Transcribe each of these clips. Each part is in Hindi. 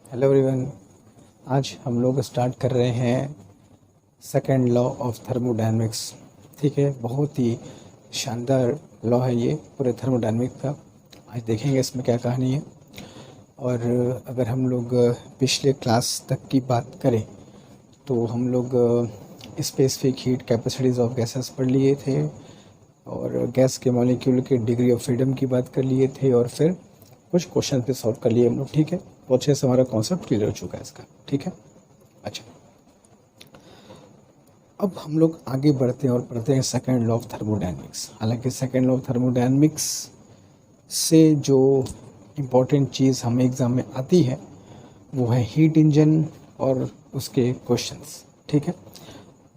Hello everyone. आज हम लोग स्टार्ट कर रहे हैं सेकंड लॉ ऑफ थर्मोडायनेमिक्स। ठीक है, बहुत ही शानदार लॉ है ये पूरे थर्मोडायनेमिक का। आज देखेंगे इसमें क्या कहानी है। और अगर हम लोग पिछले क्लास तक की बात करें तो हम लोग specific heat capacities of gases पढ़ लिए थे और गैस के मॉलिक्यूल के डिग्री ऑफ फ्रीडम की बात कर लिए थे और फिर कुछ क्वेश्चन पे सॉल्व कर लिए हम लोग। ठीक है, तो अच्छे से हमारा कॉन्सेप्ट क्लियर हो चुका है इसका। ठीक है, अच्छा, अब हम लोग आगे बढ़ते हैं और पढ़ते हैं सेकंड लॉ ऑफ थर्मोडायनेमिक्स। हालांकि सेकंड लॉ ऑफ थर्मोडायनेमिक्स से जो इम्पोर्टेंट चीज़ हमें एग्ज़ाम में आती है वो है हीट इंजन और उसके क्वेश्चंस। ठीक है,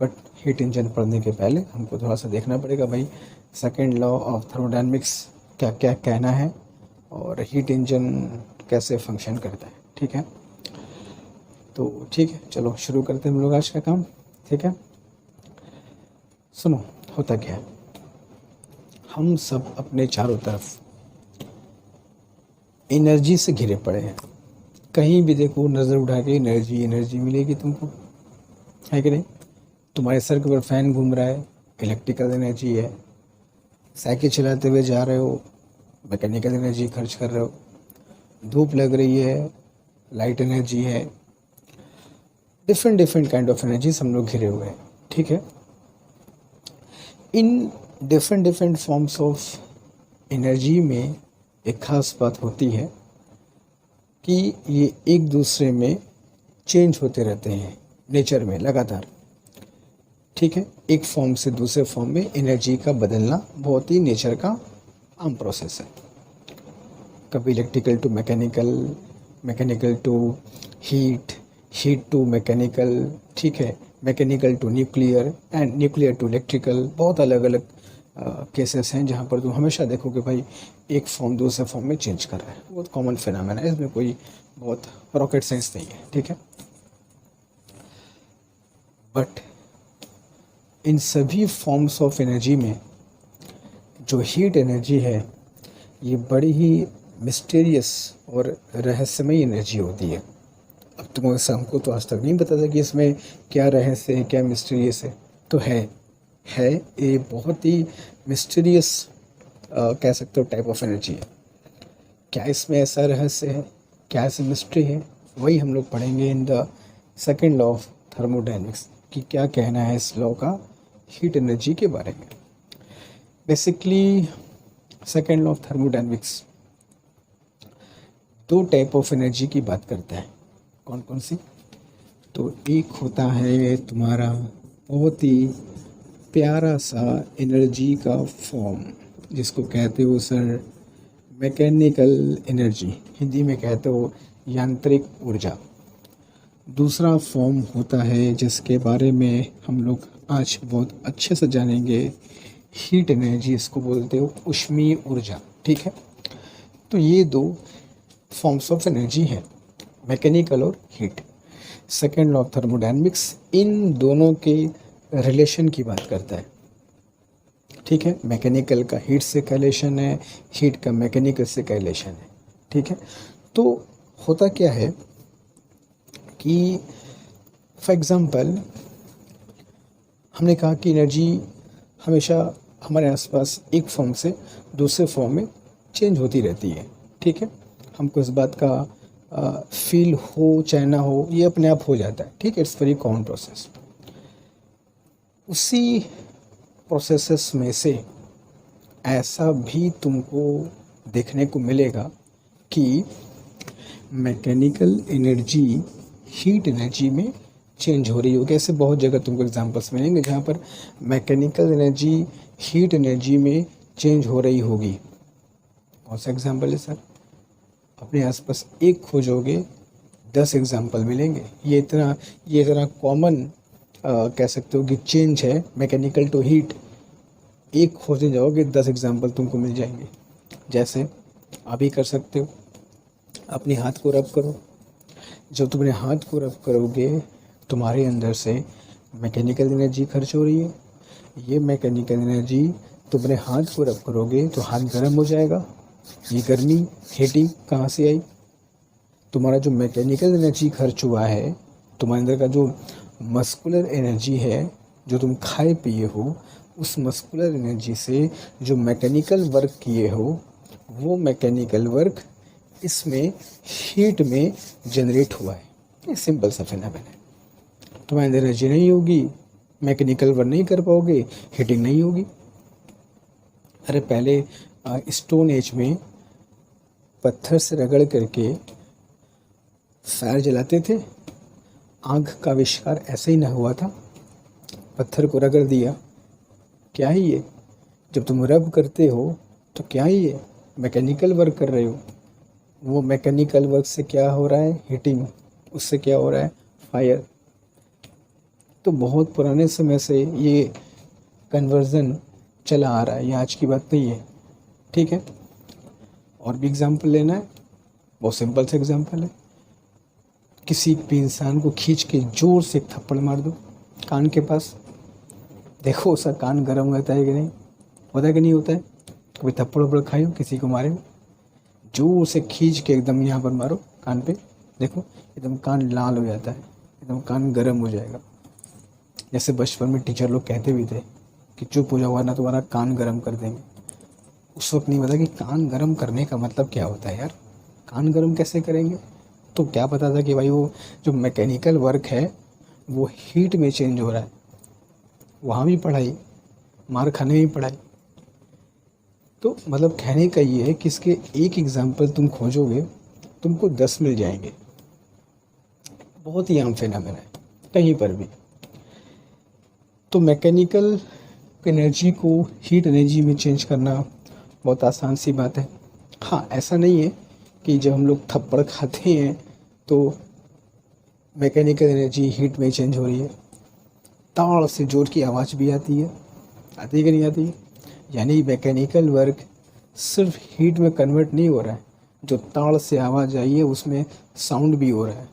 बट हीट इंजन पढ़ने के पहले हमको थोड़ा सा देखना पड़ेगा भाई सेकंड लॉ ऑफ थर्मोडायनेमिक्स क्या क्या कहना है और हीट इंजन कैसे फंक्शन करता है। ठीक है, तो ठीक है, चलो शुरू करते हैं हम लोग आज का काम। ठीक है, सुनो, होता क्या है, हम सब अपने चारों तरफ एनर्जी से घिरे पड़े हैं। कहीं भी देखो नज़र उठा के एनर्जी एनर्जी मिलेगी तुमको, है कि नहीं। तुम्हारे सर के ऊपर फैन घूम रहा है, इलेक्ट्रिकल एनर्जी है। साइकिल चलाते हुए जा रहे हो, मैकेनिकल एनर्जी खर्च कर रहे हो। धूप लग रही है, लाइट एनर्जी है। Different different kind of energies हम लोग घिरे हुए हैं। ठीक है, in different different forms of energy में एक खास बात होती है कि ये एक दूसरे में चेंज होते रहते हैं नेचर में लगातार। ठीक है, एक फॉर्म से दूसरे फॉर्म में एनर्जी का बदलना बहुत ही नेचर का आम प्रोसेस है। कभी electrical to mechanical, mechanical to heat, heat to mechanical. ठीक है, mechanical to nuclear and nuclear to electrical. बहुत अलग अलग केसेस हैं जहाँ पर तुम हमेशा देखोगे भाई एक फॉर्म दूसरे फॉर्म में चेंज कर रहा है। बहुत कॉमन फिनोमेना है, इसमें कोई बहुत रॉकेट साइंस नहीं है। ठीक है, बट इन सभी फॉर्म्स ऑफ एनर्जी में जो हीट एनर्जी है ये बड़ी ही मिस्टीरियस और रहस्यमयी एनर्जी होती है। अब तुम हमको तो आज तक नहीं पता था कि इसमें क्या रहस्य है, क्या मिस्टीरियस है। तो है ये बहुत ही मिस्टीरियस कह सकते हो टाइप ऑफ एनर्जी है। क्या इसमें ऐसा रहस्य है, क्या ऐसी मिस्ट्री है, वही हम लोग पढ़ेंगे in the second law of thermodynamics कि क्या कहना है इस लॉ का हीट एनर्जी के बारे में। Basically second law of thermodynamics दो टाइप ऑफ एनर्जी की बात करता है। कौन कौन सी? तो एक होता है तुम्हारा बहुत ही प्यारा सा एनर्जी का फॉर्म जिसको कहते हो सर मैकेनिकल एनर्जी, हिंदी में कहते हो यांत्रिक ऊर्जा। दूसरा फॉर्म होता है जिसके बारे में हम लोग आज बहुत अच्छे से जानेंगे, हीट एनर्जी, इसको बोलते हो ऊष्मीय ऊर्जा। ठीक है, तो ये दो फॉर्म्स ऑफ एनर्जी हैं, मैकेनिकल और heat. Second law of thermodynamics इन दोनों के रिलेशन की बात करता है। ठीक है, मैकेनिकल का हीट से कैलेशन है, हीट का मैकेनिकल से कैलेशन है। ठीक है, तो होता क्या है कि फॉर एग्ज़ाम्पल हमने कहा कि एनर्जी हमेशा हमारे आसपास एक फॉर्म से दूसरे फॉर्म में चेंज होती रहती है। ठीक है, हमको इस बात का फील हो चाहे ना हो, ये अपने आप हो जाता है। ठीक है, इट्स वेरी कॉमन प्रोसेस। उसी प्रोसेसेस में से ऐसा भी तुमको देखने को मिलेगा कि मैकेनिकल एनर्जी हीट एनर्जी में चेंज हो रही होगी। ऐसे बहुत जगह तुमको एग्जांपल्स मिलेंगे जहाँ पर मैकेनिकल एनर्जी हीट एनर्जी में चेंज हो रही होगी। कौन सा एग्जांपल है सर? अपने आसपास एक खोजोगे 10 एग्जांपल मिलेंगे। ये इतना कॉमन कह सकते हो कि चेंज है मैकेनिकल टू हीट। एक खोजने जाओगे 10 एग्जांपल तुमको मिल जाएंगे। जैसे अभी कर सकते हो, अपने हाथ को रब करो। जब तुमने हाथ को रब करोगे तुम्हारे अंदर से मैकेनिकल एनर्जी खर्च हो रही है। ये मैकेनिकल एनर्जी तुमने हाथ को रब करोगे तो हाथ गर्म हो जाएगा। ये गर्मी हीटिंग कहाँ से आई? तुम्हारा जो मैकेनिकल एनर्जी खर्च हुआ है, तुम्हारे अंदर का जो मस्कुलर एनर्जी है, जो तुम खाए पिए हो, उस मस्कुलर एनर्जी से जो मैकेनिकल वर्क किए हो, वो मैकेनिकल वर्क इसमें हीट में जनरेट हुआ है। ये सिंपल सा फिनोमेना है। तुम्हारे अंदर एनर्जी नहीं होगी, मैकेनिकल वर्क नहीं कर पाओगे, हीटिंग नहीं होगी। अरे पहले स्टोन एज में पत्थर से रगड़ करके फायर जलाते थे। आग का आविष्कार ऐसे ही ना हुआ था, पत्थर को रगड़ दिया। क्या है ये? जब तुम रब करते हो तो क्या है ये? मैकेनिकल वर्क कर रहे हो। वो मैकेनिकल वर्क से क्या हो रहा है? हीटिंग। उससे क्या हो रहा है? फायर। तो बहुत पुराने समय से ये कन्वर्जन चला आ रहा है, ये आज की बात नहीं है। ठीक है, और भी एग्जाम्पल लेना है, बहुत सिंपल सा एग्जाम्पल है। किसी भी इंसान को खींच के जोर से एक थप्पड़ मार दो कान के पास, देखो उसका कान गर्म होता है कि नहीं, होता है कि नहीं होता है? कभी थप्पड़ वप्पड़ खाई हो किसी को मारे हो? जोर से खींच के एकदम यहाँ पर मारो कान पे, देखो एकदम कान लाल हो जाता है, एकदम कान गर्म हो जाएगा। जैसे बचपन में टीचर लोग कहते भी थे कि चुप हो जाओ वरना तुम्हारा कान गर्म कर देंगे। उस वक्त नहीं पता कि कान गर्म करने का मतलब क्या होता है यार, कान गर्म कैसे करेंगे। तो क्या पता था कि भाई वो जो मैकेनिकल वर्क है वो हीट में चेंज हो रहा है। वहाँ भी पढ़ाई, मार खाने में भी पढ़ाई। तो मतलब कहने का ये है कि इसके एक एग्जाम्पल तुम खोजोगे तुमको 10 मिल जाएंगे। बहुत ही आम फिनोमेना है कहीं पर भी। तो मैकेनिकल एनर्जी को हीट एनर्जी में चेंज करना बहुत आसान सी बात है। हाँ, ऐसा नहीं है कि जब हम लोग थप्पड़ खाते हैं तो मैकेनिकल एनर्जी हीट में चेंज हो रही है। ताड़ से जोर की आवाज़ भी आती है कि नहीं आती है? यानी मैकेनिकल वर्क सिर्फ हीट में कन्वर्ट नहीं हो रहा है, जो ताड़ से आवाज़ आई है उसमें साउंड भी हो रहा है,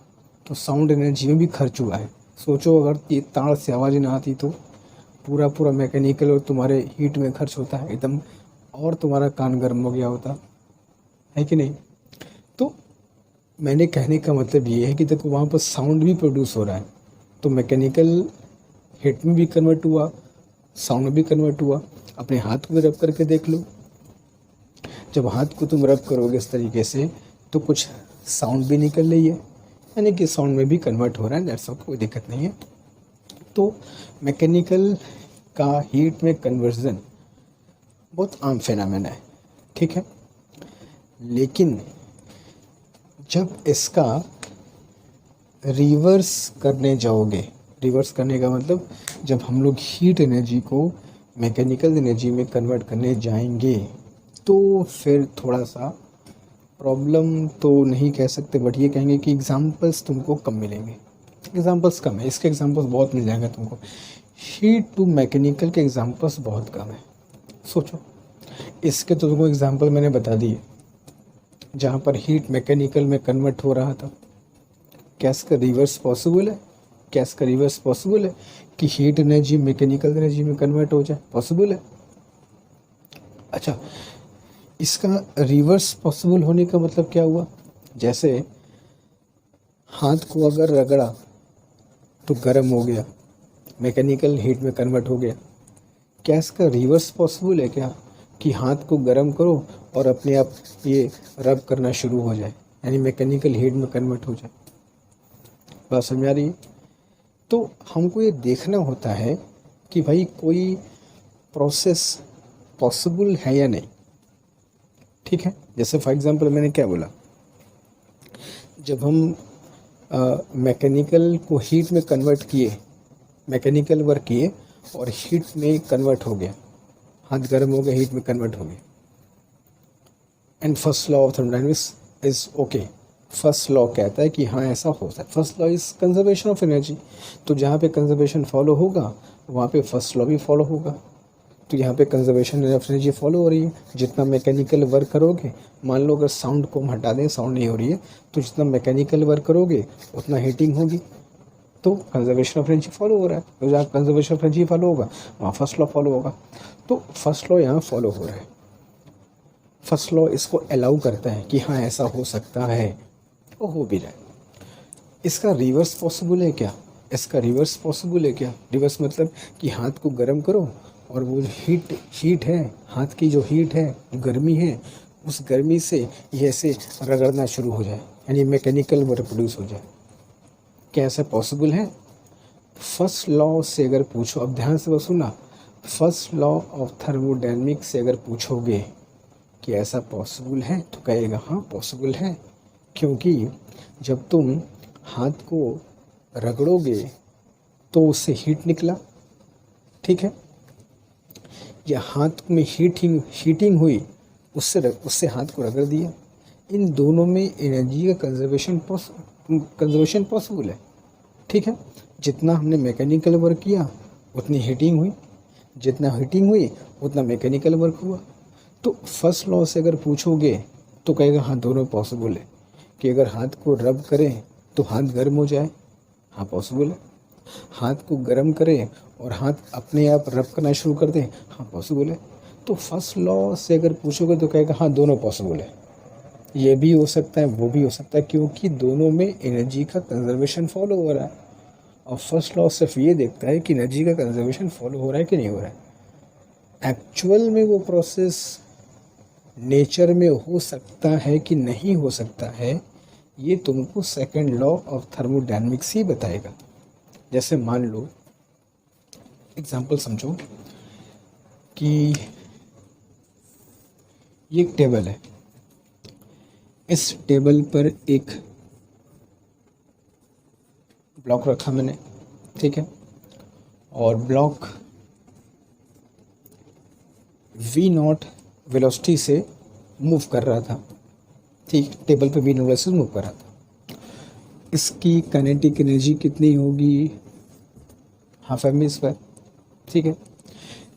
तो साउंड एनर्जी में भी खर्च हुआ है। सोचो अगर ये ताड़ से आवाज़ ना आती तो पूरा मैकेनिकल और तुम्हारे हीट में खर्च होता है एकदम, और तुम्हारा कान गर्म हो गया होता है कि नहीं। तो मैंने कहने का मतलब ये है कि देखो वहाँ पर साउंड भी प्रोड्यूस हो रहा है, तो मैकेनिकल हीट में भी कन्वर्ट हुआ, साउंड में भी कन्वर्ट हुआ। अपने हाथ को भी रब करके देख लो, जब हाथ को तुम रब करोगे इस तरीके से तो कुछ साउंड भी निकल रही है, यानी कि साउंड में भी कन्वर्ट हो रहा है, दैट्स ऑल, कोई दिक्कत नहीं है। तो मैकेनिकल का हीट में कन्वर्जन बहुत आम फिनोमेना है, ठीक है। लेकिन जब इसका रिवर्स करने जाओगे, रिवर्स करने का मतलब जब हम लोग हीट एनर्जी को मैकेनिकल एनर्जी में कन्वर्ट करने जाएंगे तो फिर थोड़ा सा प्रॉब्लम तो नहीं कह सकते, बट ये कहेंगे कि एग्जांपल्स तुमको कम मिलेंगे। एग्जांपल्स कम है, इसके एग्जांपल्स बहुत मिल जाएंगे तुमको। हीट टू मैकेनिकल के एग्जांपल्स बहुत कम है। सोचो, इसके तो तुमको एग्जांपल मैंने बता दिए जहाँ पर हीट मैकेनिकल में कन्वर्ट हो रहा था। क्या इसका रिवर्स पॉसिबल है? क्या इसका रिवर्स पॉसिबल है कि हीट एनर्जी मैकेनिकल एनर्जी में कन्वर्ट हो जाए? पॉसिबल है। अच्छा, इसका रिवर्स पॉसिबल होने का मतलब क्या हुआ? जैसे हाथ को अगर रगड़ा तो गर्म हो गया, मैकेनिकल हीट में कन्वर्ट हो गया। क्या इसका रिवर्स पॉसिबल है क्या कि हाथ को गर्म करो और अपने आप ये रब करना शुरू हो जाए, यानी मैकेनिकल हीट में कन्वर्ट हो जाए? बात समझ आ रही है? तो हमको ये देखना होता है कि भाई कोई प्रोसेस पॉसिबल है या नहीं, ठीक है। जैसे फॉर एग्जांपल मैंने क्या बोला, जब हम मैकेनिकल को हीट में कन्वर्ट किए, मैकेनिकल वर्क किए और हीट में कन्वर्ट हो गया, हाथ गर्म हो गया, हीट में कन्वर्ट हो गया। And first law of thermodynamics is okay. First law कहता है कि हाँ ऐसा हो सकता है। First law is conservation of energy. तो जहाँ पे कंजर्वेशन फॉलो होगा वहाँ पे फर्स्ट लॉ भी फॉलो होगा। तो यहाँ पे कंजर्वेशन ऑफ एनर्जी फॉलो हो रही है। जितना मैकेनिकल वर्क करोगे, मान लो अगर साउंड को हम हटा दें, साउंड नहीं हो रही है, तो जितना मैकेनिकल वर्क करोगे उतना हीटिंग होगी, तो कंजर्वेशन ऑफ एनर्जी फॉलो हो रहा है। तो जहाँ कंजर्वेशन ऑफ एनर्जी फॉलो होगा वहाँ फर्स्ट लॉ फॉलो होगा। तो फर्स्ट लॉ यहाँ फॉलो हो रहा है। फर्स्ट लॉ इसको अलाउ करता है कि हाँ ऐसा हो सकता है, और हो भी रहा है। इसका रिवर्स पॉसिबल है क्या? इसका रिवर्स पॉसिबल है क्या? रिवर्स मतलब कि हाथ को गर्म करो और वो हीट है, हाथ की जो हीट है, गर्मी है, उस गर्मी से ये ऐसे रगड़ना शुरू हो जाए, यानी मैकेनिकल वर्क प्रोड्यूस हो जाए। क्या ऐसा पॉसिबल है? फर्स्ट लॉ से अगर पूछो, अब ध्यान से सुना, फर्स्ट लॉ ऑफ थर्मोडायनेमिक्स से अगर पूछोगे कि ऐसा पॉसिबल है तो कहेगा हाँ पॉसिबल है, क्योंकि जब तुम हाथ को रगड़ोगे तो उससे हीट निकला, ठीक है, या हाथ में हीटिंग हुई, उससे हाथ को रगड़ दिया। इन दोनों में एनर्जी का कंजर्वेशन पॉसिबल है, ठीक है। जितना हमने मैकेनिकल वर्क किया उतनी हीटिंग हुई, जितना हीटिंग हुई उतना मैकेनिकल वर्क हुआ। तो फर्स्ट लॉ से अगर पूछोगे तो कहेगा हाँ दोनों पॉसिबल है, कि अगर हाथ को रब करें तो हाथ गर्म हो जाए, हाँ पॉसिबल है। हाथ को गर्म करें और हाथ अपने आप रब करना शुरू कर दें, हाँ पॉसिबल है। तो फर्स्ट लॉ से अगर पूछोगे तो कहेगा हाँ दोनों पॉसिबल है, ये भी हो सकता है वो भी हो सकता है, क्योंकि दोनों में एनर्जी का कंजर्वेशन फॉलो हो रहा है। और फर्स्ट लॉ सिर्फ ये देखता है कि एनर्जी का कंजर्वेशन फॉलो हो रहा है कि नहीं हो रहा है। एक्चुअल में वो प्रोसेस नेचर में हो सकता है कि नहीं हो सकता है, ये तुमको सेकंड लॉ ऑफ थर्मोडायनेमिक्स ही बताएगा। जैसे मान लो, एग्जांपल समझो कि ये एक टेबल है, इस टेबल पर एक ब्लॉक रखा मैंने, ठीक है, और ब्लॉक v0 वेलोसिटी से मूव कर रहा था, ठीक, टेबल पे v0 वेलोसिटी से मूव कर रहा था। इसकी काइनेटिक एनर्जी कितनी होगी? हाफ एम स्क्वायर, ठीक है।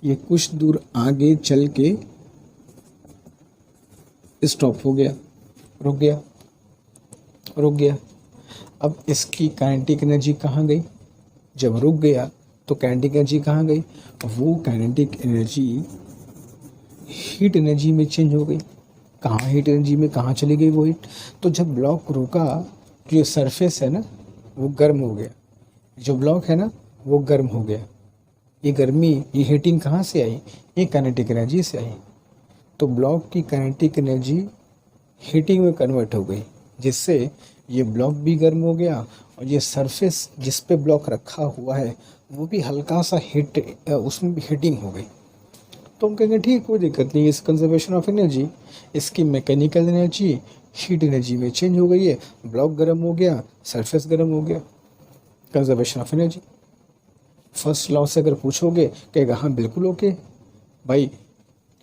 ये कुछ दूर आगे चल के स्टॉप हो गया, रुक गया। अब इसकी काइनेटिक एनर्जी कहाँ गई? जब रुक गया तो काइनेटिक एनर्जी कहाँ गई? वो काइनेटिक एनर्जी हीट एनर्जी में चेंज हो गई। कहाँ हीट एनर्जी में कहाँ चली गई वो हीट? तो जब ब्लॉक रुका, जो ये सरफेस है ना वो गर्म हो गया, जो ब्लॉक है ना वो गर्म हो गया। ये गर्मी, ये हीटिंग कहाँ से आई? ये काइनेटिक एनर्जी से आई। तो ब्लॉक की काइनेटिक एनर्जी हीटिंग में कन्वर्ट हो गई, जिससे ये ब्लॉक भी गर्म हो गया और ये सरफेस जिस पे ब्लॉक रखा हुआ है वो भी हल्का सा उसमें भी हीटिंग हो गई। तो हम कहेंगे ठीक, कोई दिक्कत नहीं, इस कंजर्वेशन ऑफ एनर्जी, इसकी मैकेनिकल एनर्जी हीट एनर्जी में चेंज हो गई है, ब्लॉक गर्म हो गया, सरफेस गर्म हो गया, conservation of energy. First law से अगर पूछोगे कहेगा हाँ बिल्कुल ओके भाई,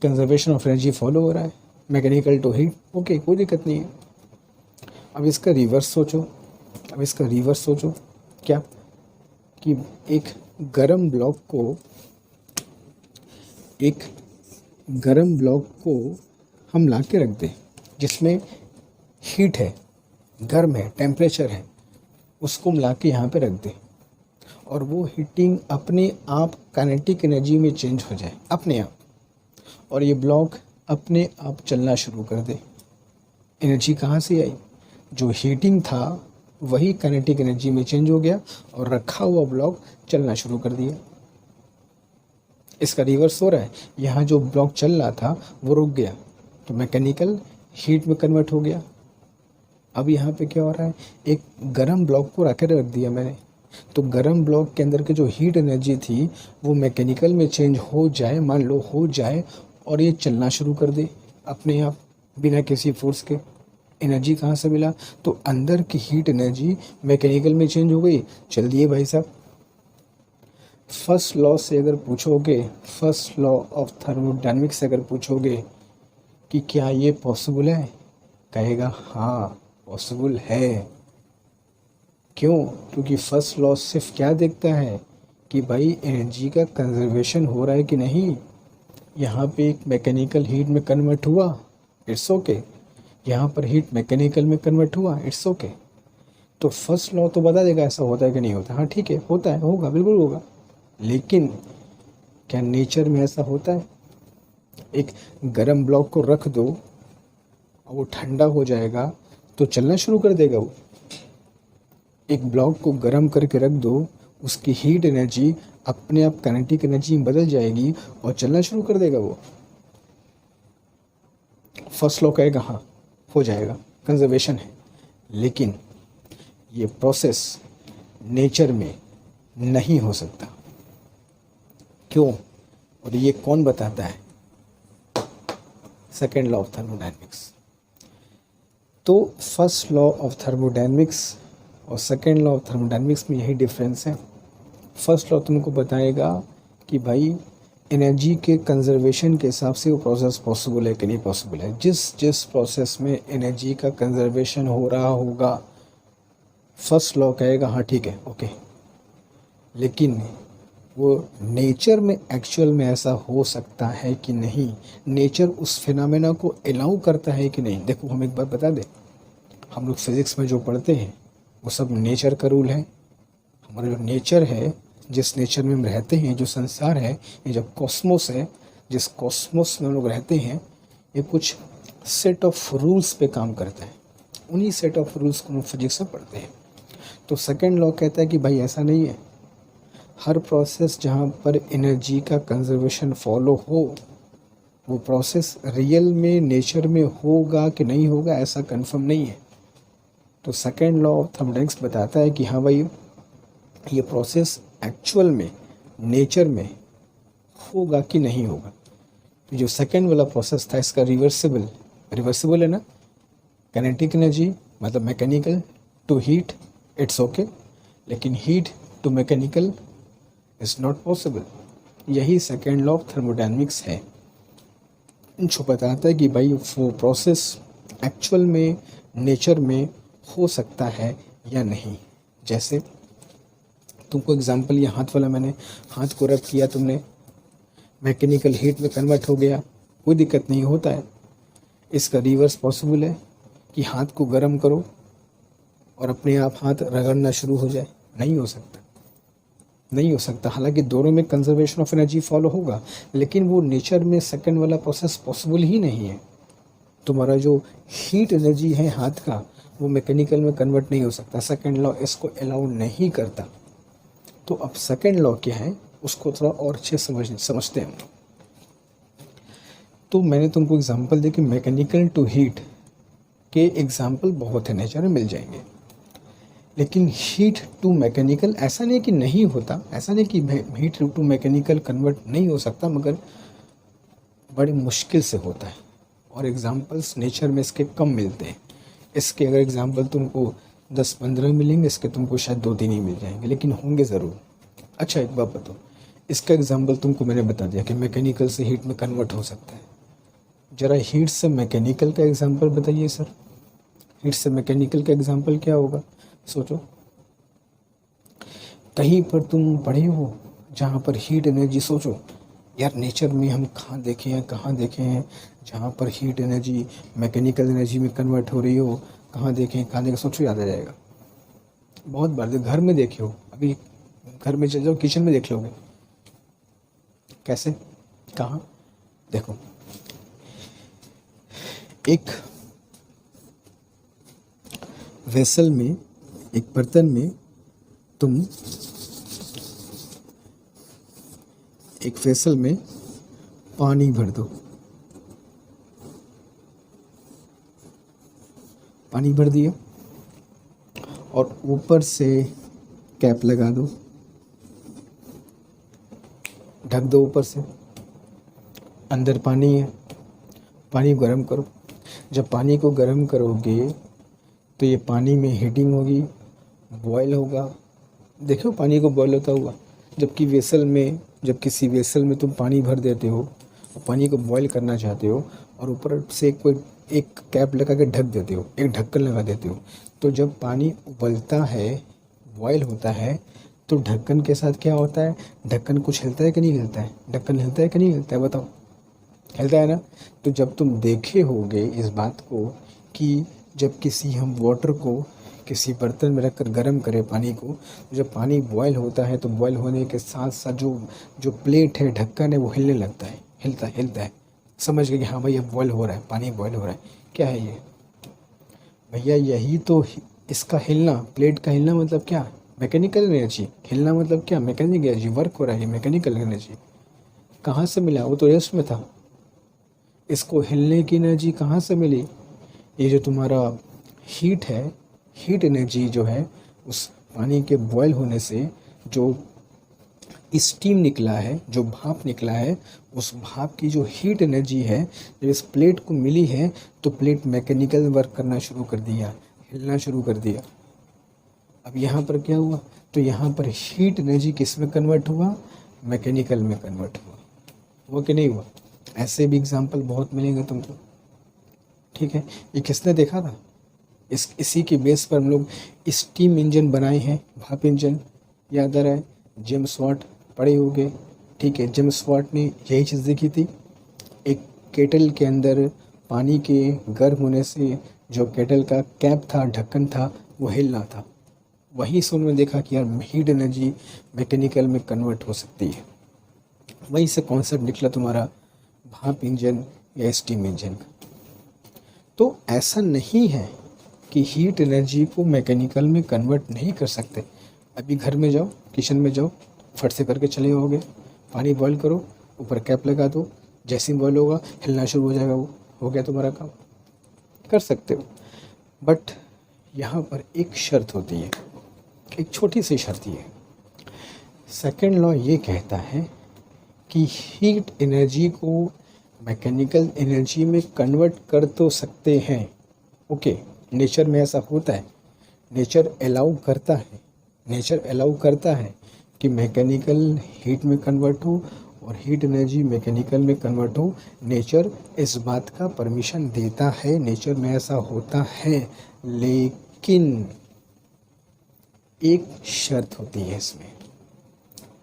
कंजर्वेशन ऑफ एनर्जी फॉलो हो रहा है, मैकेनिकल टू हीट, ओके कोई दिक्कत नहीं है। अब इसका रिवर्स सोचो, क्या कि एक गरम ब्लॉक को हम ला के रख दें जिसमें हीट है, गर्म है, टेम्परेचर है, उसको हम ला के यहाँ पे रख दें और वो हीटिंग अपने आप काइनेटिक एनर्जी में चेंज हो जाए अपने आप, और ये ब्लॉक अपने आप चलना शुरू कर दे। एनर्जी कहाँ से आई? जो हीटिंग था वही काइनेटिक एनर्जी में चेंज हो गया और रखा हुआ ब्लॉक चलना शुरू कर दिया। इसका रिवर्स हो रहा है, यहाँ जो ब्लॉक चल रहा था वो रुक गया तो मैकेनिकल हीट में कन्वर्ट हो गया। अब यहाँ पे क्या हो रहा है, एक गरम ब्लॉक को रख दिया मैंने, तो गरम ब्लॉक के अंदर की जो हीट एनर्जी थी वो मैकेनिकल में चेंज हो जाए, मान लो हो जाए, और ये चलना शुरू कर दे अपने आप बिना किसी फोर्स के। एनर्जी कहाँ से मिला? तो अंदर की हीट एनर्जी मैकेनिकल में चेंज हो गई, चल दिए भाई साहब। फर्स्ट लॉ से अगर पूछोगे, फर्स्ट लॉ ऑफ थर्मोडायनेमिक्स से अगर पूछोगे कि क्या ये पॉसिबल है, कहेगा हाँ पॉसिबल है। क्यों? क्योंकि फर्स्ट लॉ सिर्फ क्या देखता है कि भाई एनर्जी का कंजर्वेशन हो रहा है कि नहीं। यहाँ पे एक मैकेनिकल हीट में कन्वर्ट हुआ, इट्स ओके, यहाँ पर हीट मैकेनिकल में कन्वर्ट हुआ, इट्स ओके। तो फर्स्ट लॉ तो बता देगा ऐसा होता है कि नहीं होता। हाँ ठीक है, होता है, होगा, बिल्कुल होगा। लेकिन क्या नेचर में ऐसा होता है? एक गरम ब्लॉक को रख दो और वो ठंडा हो जाएगा तो चलना शुरू कर देगा वो। एक ब्लॉक को गर्म करके रख दो, उसकी हीट एनर्जी अपने आप काइनेटिक एनर्जी में बदल जाएगी और चलना शुरू कर देगा वो। फर्स्ट लॉ कहेगा हाँ हो जाएगा, कंजर्वेशन है। लेकिन ये प्रोसेस नेचर में नहीं हो सकता। क्यों? और ये कौन बताता है? Second law of thermodynamics. तो फर्स्ट लॉ ऑफ थर्मोडायनेमिक्स और सेकेंड लॉ ऑफ थर्मोडायनेमिक्स में यही डिफरेंस है। फर्स्ट लॉ तुमको बताएगा कि भाई एनर्जी के कंजर्वेशन के हिसाब से वो प्रोसेस पॉसिबल है कि नहीं पॉसिबल है। जिस जिस प्रोसेस में एनर्जी का कंजर्वेशन हो रहा होगा, फर्स्ट लॉ कहेगा हाँ ठीक है ओके। लेकिन वो नेचर में एक्चुअल में ऐसा हो सकता है कि नहीं, नेचर उस फिनोमेना को अलाउ करता है कि नहीं। देखो हम एक बात बता दें, हम लोग फिज़िक्स में जो पढ़ते हैं वो सब नेचर का रूल है। हमारा जो नेचर है, जिस नेचर में हम रहते हैं, जो संसार है, ये जो कॉस्मोस है, जिस कॉस्मोस में हम लोग रहते हैं, ये कुछ सेट ऑफ रूल्स पे काम करता है। उन्हीं सेट ऑफ रूल्स को हम फिजिक्स में पढ़ते हैं। तो सेकेंड लॉ कहता है कि भाई ऐसा नहीं है, हर प्रोसेस जहाँ पर एनर्जी का कंजर्वेशन फॉलो हो, वो प्रोसेस रियल में नेचर में होगा कि नहीं होगा ऐसा कंफर्म नहीं है। तो सेकेंड लॉ ऑफ थर्मोडायनेमिक्स बताता है कि हाँ भाई ये प्रोसेस एक्चुअल में नेचर में होगा कि नहीं होगा। तो जो सेकेंड वाला प्रोसेस था इसका रिवर्सिबल है ना, काइनेटिक एनर्जी मतलब mechanical to heat it's okay, लेकिन heat to mechanical is not possible. यही सेकेंड लॉ ऑफ थर्मोडायनेमिक्स है, जो बताता है कि भाई वो प्रोसेस एक्चुअल में नेचर में हो सकता है या नहीं। जैसे तुमको एग्जांपल, ये हाथ वाला, मैंने हाथ को रब किया, तुमने मैकेनिकल हीट में कन्वर्ट हो गया, कोई दिक्कत नहीं होता है। इसका रिवर्स पॉसिबल है कि हाथ को गर्म करो और अपने आप हाथ रगड़ना शुरू हो जाए, नहीं हो सकता, नहीं हो सकता। हालांकि दोनों में कंजर्वेशन ऑफ एनर्जी फॉलो होगा, लेकिन वो नेचर में सेकंड वाला प्रोसेस पॉसिबल ही नहीं है। तुम्हारा जो हीट एनर्जी है हाथ का, वो मैकेनिकल में कन्वर्ट नहीं हो सकता। सेकंड लॉ इसको अलाउ नहीं करता। तो अब सेकंड लॉ क्या है उसको थोड़ा और अच्छे समझते हैं। तो मैंने तुमको एग्जांपल दे कि मैकेनिकल टू हीट के एग्जांपल बहुत है, नेचर में मिल जाएंगे। लेकिन हीट टू मैकेनिकल ऐसा नहीं कि नहीं होता, ऐसा नहीं कि हीट टू मैकेनिकल कन्वर्ट नहीं हो सकता, मगर बड़ी मुश्किल से होता है और एग्जांपल्स नेचर में इसके कम मिलते हैं। इसके अगर एग्जांपल तुमको 10-15 मिलेंगे, इसके तुमको शायद 2-3 ही मिल जाएंगे, लेकिन होंगे ज़रूर। अच्छा एक बात बताओ, इसका एग्जांपल तुमको मैंने बता दिया कि मैकेनिकल से हीट में कन्वर्ट हो सकता है। ज़रा हीट से मैकेनिकल का एग्जांपल बताइए सर, हीट से मैकेनिकल का एग्जांपल क्या होगा? सोचो, कहीं पर तुम पढ़े हो जहाँ पर हीट एनर्जी, सोचो यार नेचर में हम कहाँ देखे हैं जहाँ पर हीट एनर्जी मैकेनिकल एनर्जी में कन्वर्ट हो रही हो, कहाँ देखें, सोचो याद आ जाएगा। बहुत बार घर में देखे हो, अभी घर में चल जाओ, किचन में देख लोगे। कैसे, कहाँ? देखो, एक वेसल में, एक बर्तन में तुम एक वेसल में पानी भर दो, पानी भर दिया और ऊपर से कैप लगा दो, ढक दो ऊपर से। अंदर पानी है, पानी को गर्म करो। जब पानी को गर्म करोगे तो ये पानी में हीटिंग होगी, बॉयल होगा। देखो पानी को बॉयल होता हुआ, जबकि वेसल में, जब किसी वेसल में तुम पानी भर देते हो और पानी को बॉयल करना चाहते हो और ऊपर से कोई एक कैप लगा के ढक देते हो, एक ढक्कन लगा देते हो, तो जब पानी उबलता है, बॉयल होता है, तो ढक्कन के साथ क्या होता है? ढक्कन कुछ हिलता है कि नहीं हिलता है? ढक्कन हिलता है कि नहीं हिलता है? बताओ, हिलता है ना? तो जब तुम देखे होगे इस बात को कि जब किसी हम वाटर को किसी बर्तन में रखकर गर्म करें पानी को, तो जब पानी बॉयल होता है तो बॉयल होने के साथ साथ जो प्लेट है, ढक्कन है, वो हिलने लगता है, हिलता है। समझ गए कि हाँ भाई अब बॉयल हो रहा है, पानी बॉयल हो रहा है। क्या है ये? भैया यही तो इसका हिलना, प्लेट का हिलना मतलब क्या? Mechanical energy. हिलना मतलब क्या? मैकेनिकल एनर्जी, वर्क हो रहा है, मैकेनिकल एनर्जी। कहाँ से मिला? वो तो रेस्ट में था। इसको हिलने की एनर्जी कहाँ से मिली? ये जो तुम्हारा हीट है, हीट एनर्जी जो है, उस पानी के बॉयल होने से जो स्टीम निकला है, जो भाप निकला है, उस भाप की जो हीट एनर्जी है जब इस प्लेट को मिली है तो प्लेट मैकेनिकल वर्क करना शुरू कर दिया, हिलना शुरू कर दिया। अब यहाँ पर क्या हुआ? तो यहाँ पर हीट एनर्जी किस में कन्वर्ट हुआ? मैकेनिकल में कन्वर्ट हुआ कि नहीं हुआ? ऐसे भी एग्जाम्पल बहुत मिलेंगे तुमको। ठीक है, ये किसने देखा था? इसी के बेस पर हम लोग स्टीम इंजन बनाए हैं, भाप इंजन। याद आ रहा है? जेम्स वाट पढ़े होंगे। ठीक है, जेम्स वाट ने यही चीज़ देखी थी। एक केटल के अंदर पानी के गर्म होने से जो केटल का कैप था, ढक्कन था, वो हिलना था। वहीं से उन्होंने देखा कि यार हीट एनर्जी मैकेनिकल में कन्वर्ट हो सकती है। वहीं से कॉन्सेप्ट निकला तुम्हारा भाप इंजन या स्टीम इंजन का। तो ऐसा नहीं है कि हीट एनर्जी को मैकेनिकल में कन्वर्ट नहीं कर सकते। अभी घर में जाओ, किचन में जाओ, फट से करके चले जाओगे, पानी बॉईल करो, ऊपर कैप लगा दो, जैसे ही बॉईल होगा हिलना शुरू हो जाएगा, वो हो गया तुम्हारा काम। कर सकते हो, बट यहाँ पर एक शर्त होती है, एक छोटी सी शर्त ये। सेकेंड लॉ ये कहता है कि हीट एनर्जी को मैकेनिकल एनर्जी में कन्वर्ट कर तो सकते हैं। ओके, नेचर में ऐसा होता है, नेचर अलाउ करता है, नेचर अलाउ करता है कि मैकेनिकल हीट में कन्वर्ट हो और हीट एनर्जी मैकेनिकल में कन्वर्ट हो। नेचर इस बात का परमिशन देता है, नेचर में ऐसा होता है। लेकिन एक शर्त होती है इसमें।